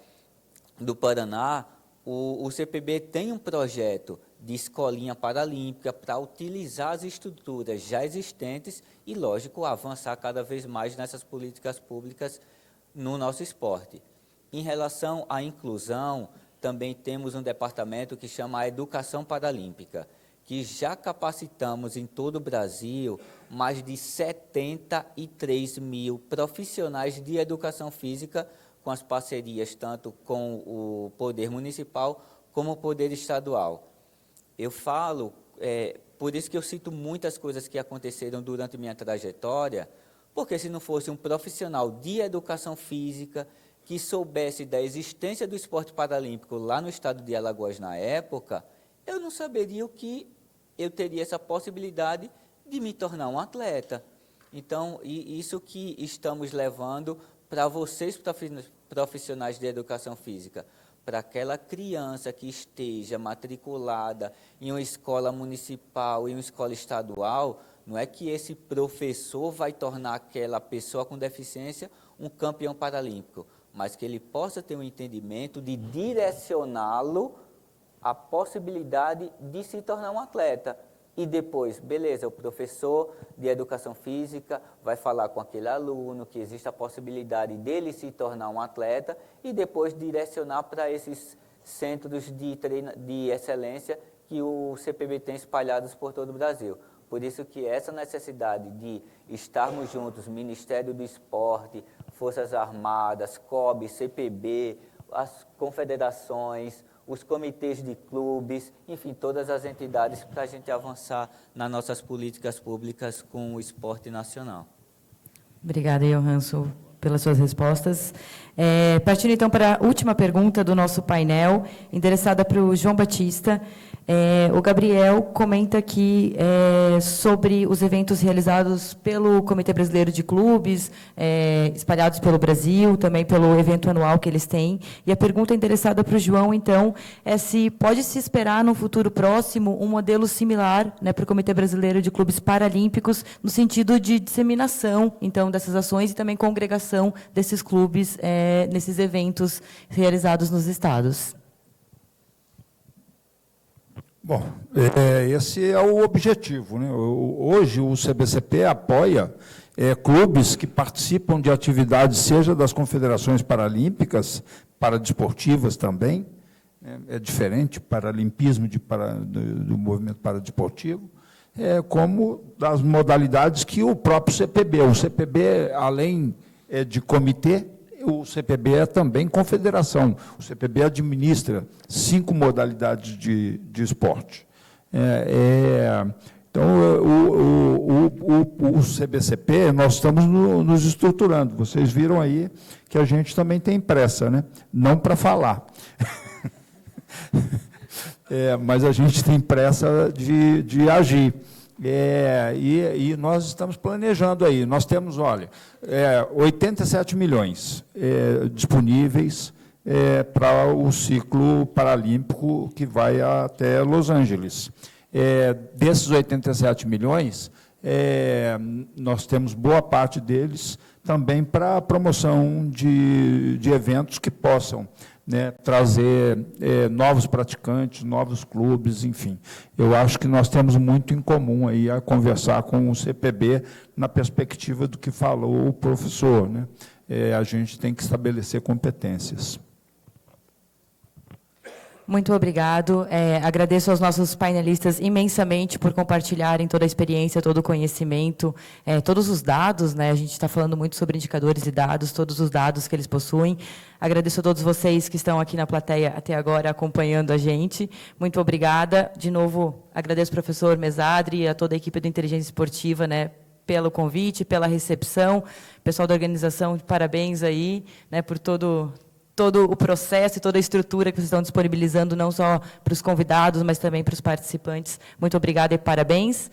do Paraná, o CPB tem um projeto de escolinha paralímpica para utilizar as estruturas já existentes e, lógico, avançar cada vez mais nessas políticas públicas no nosso esporte. Em relação à inclusão, também temos um departamento que chama a Educação Paralímpica, que já capacitamos em todo o Brasil mais de 73 mil profissionais de educação física, com as parcerias tanto com o Poder Municipal como o Poder Estadual. Eu falo, por isso que eu cito muitas coisas que aconteceram durante minha trajetória, porque se não fosse um profissional de educação física que soubesse da existência do esporte paralímpico lá no estado de Alagoas na época, eu não saberia o que eu teria essa possibilidade de me tornar um atleta. Então, isso que estamos levando para vocês, profissionais de educação física, para aquela criança que esteja matriculada em uma escola municipal, em uma escola estadual, não é que esse professor vai tornar aquela pessoa com deficiência um campeão paralímpico, mas que ele possa ter um entendimento de direcioná-lo a possibilidade de se tornar um atleta. E depois, beleza, o professor de educação física vai falar com aquele aluno que existe a possibilidade dele se tornar um atleta e depois direcionar para esses centros de excelência que o CPB tem espalhados por todo o Brasil. Por isso que essa necessidade de estarmos juntos, Ministério do Esporte, Forças Armadas, COB, CPB, as confederações, os comitês de clubes, enfim, todas as entidades para a gente avançar nas nossas políticas públicas com o esporte nacional. Obrigada, Johanson, pelas suas respostas. Partindo, então, para a última pergunta do nosso painel, endereçada para o João Batista. O Gabriel comenta aqui sobre os eventos realizados pelo Comitê Brasileiro de Clubes, espalhados pelo Brasil, também pelo evento anual que eles têm. E a pergunta interessada para o João, então, é se pode se esperar, no futuro próximo, um modelo similar, né, para o Comitê Brasileiro de Clubes Paralímpicos, no sentido de disseminação, então, dessas ações e também congregação desses clubes nesses eventos realizados nos estados. Bom, esse é o objetivo, né? Hoje o CBCP apoia clubes que participam de atividades, seja das confederações paralímpicas, paradesportivas também, é diferente, paralimpismo do movimento paradesportivo, como das modalidades que o próprio CPB. O CPB, além de comitê, o CPB é também confederação. O CPB administra 5 modalidades de esporte. Então, o CBCP, nós estamos nos estruturando. Vocês viram aí que a gente também tem pressa, né? Não para falar. Mas a gente tem pressa de agir. E nós estamos planejando aí. Nós temos, olha, 87 milhões disponíveis para o ciclo paralímpico que vai até Los Angeles. Desses 87 milhões, nós temos boa parte deles também para a promoção de eventos que possam, né, trazer novos praticantes, novos clubes, enfim. Eu acho que nós temos muito em comum aí a conversar com o CPB na perspectiva do que falou o professor, né? A gente tem que estabelecer competências. Muito obrigado. Agradeço aos nossos painelistas imensamente por compartilharem toda a experiência, todo o conhecimento, todos os dados, né? A gente está falando muito sobre indicadores e dados, todos os dados que eles possuem. Agradeço a todos vocês que estão aqui na plateia até agora acompanhando a gente. Muito obrigada. De novo, agradeço ao professor Mesadri e a toda a equipe do Inteligência Esportiva, né, pelo convite, pela recepção. Pessoal da organização, parabéns aí, né, por todo o processo e toda a estrutura que vocês estão disponibilizando, não só para os convidados, mas também para os participantes. Muito obrigada e parabéns.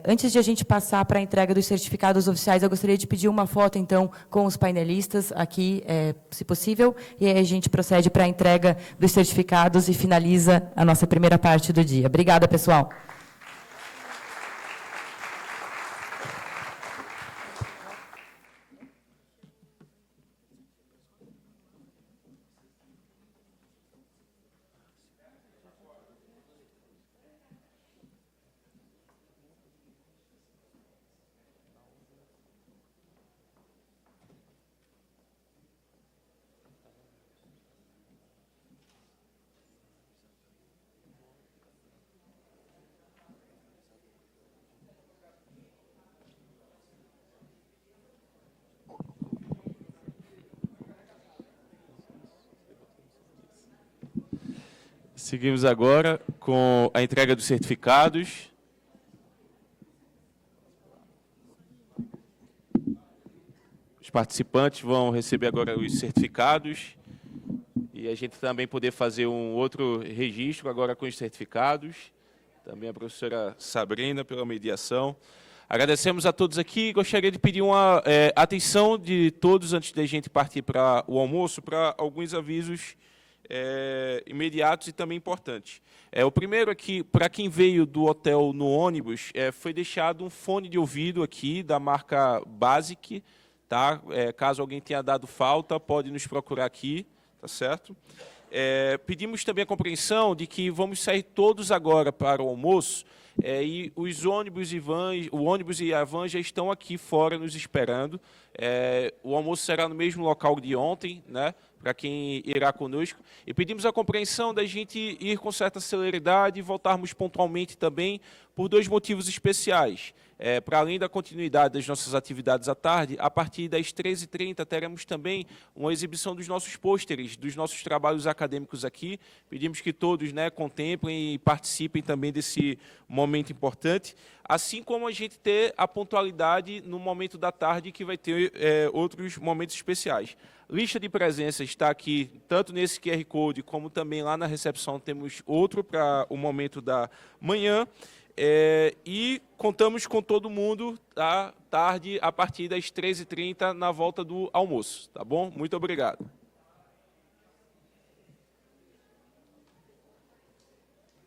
Antes de a gente passar para a entrega dos certificados oficiais, eu gostaria de pedir uma foto, então, com os painelistas aqui, se possível, e aí a gente procede para a entrega dos certificados e finaliza a nossa primeira parte do dia. Obrigada, pessoal. Seguimos agora com a entrega dos certificados. Os participantes vão receber agora os certificados e a gente também poder fazer um outro registro agora com os certificados. Também a professora Sabrina pela mediação. Agradecemos a todos aqui. Gostaria de pedir uma atenção de todos antes da gente partir para o almoço, para alguns avisos imediatos e também importantes. O primeiro aqui, para quem veio do hotel no ônibus, foi deixado um fone de ouvido aqui da marca Basic, tá? Caso alguém tenha dado falta, pode nos procurar aqui, tá certo? Pedimos também a compreensão de que vamos sair todos agora para o almoço, e os ônibus e vans, o ônibus e a van já estão aqui fora nos esperando. O almoço será no mesmo local de ontem, né, para quem irá conosco. E pedimos a compreensão da gente ir com certa celeridade e voltarmos pontualmente também, por 2 motivos especiais. Para além da continuidade das nossas atividades à tarde, a partir das 13h30 teremos também uma exibição dos nossos pôsteres, dos nossos trabalhos acadêmicos aqui. Pedimos que todos, né, contemplem e participem também desse momento importante, assim como a gente ter a pontualidade no momento da tarde, que vai ter outros momentos especiais. Lista de presença está aqui, tanto nesse QR Code, como também lá na recepção temos outro para o momento da manhã. E contamos com todo mundo à tarde, a partir das 13h30, na volta do almoço. Tá bom? Muito obrigado.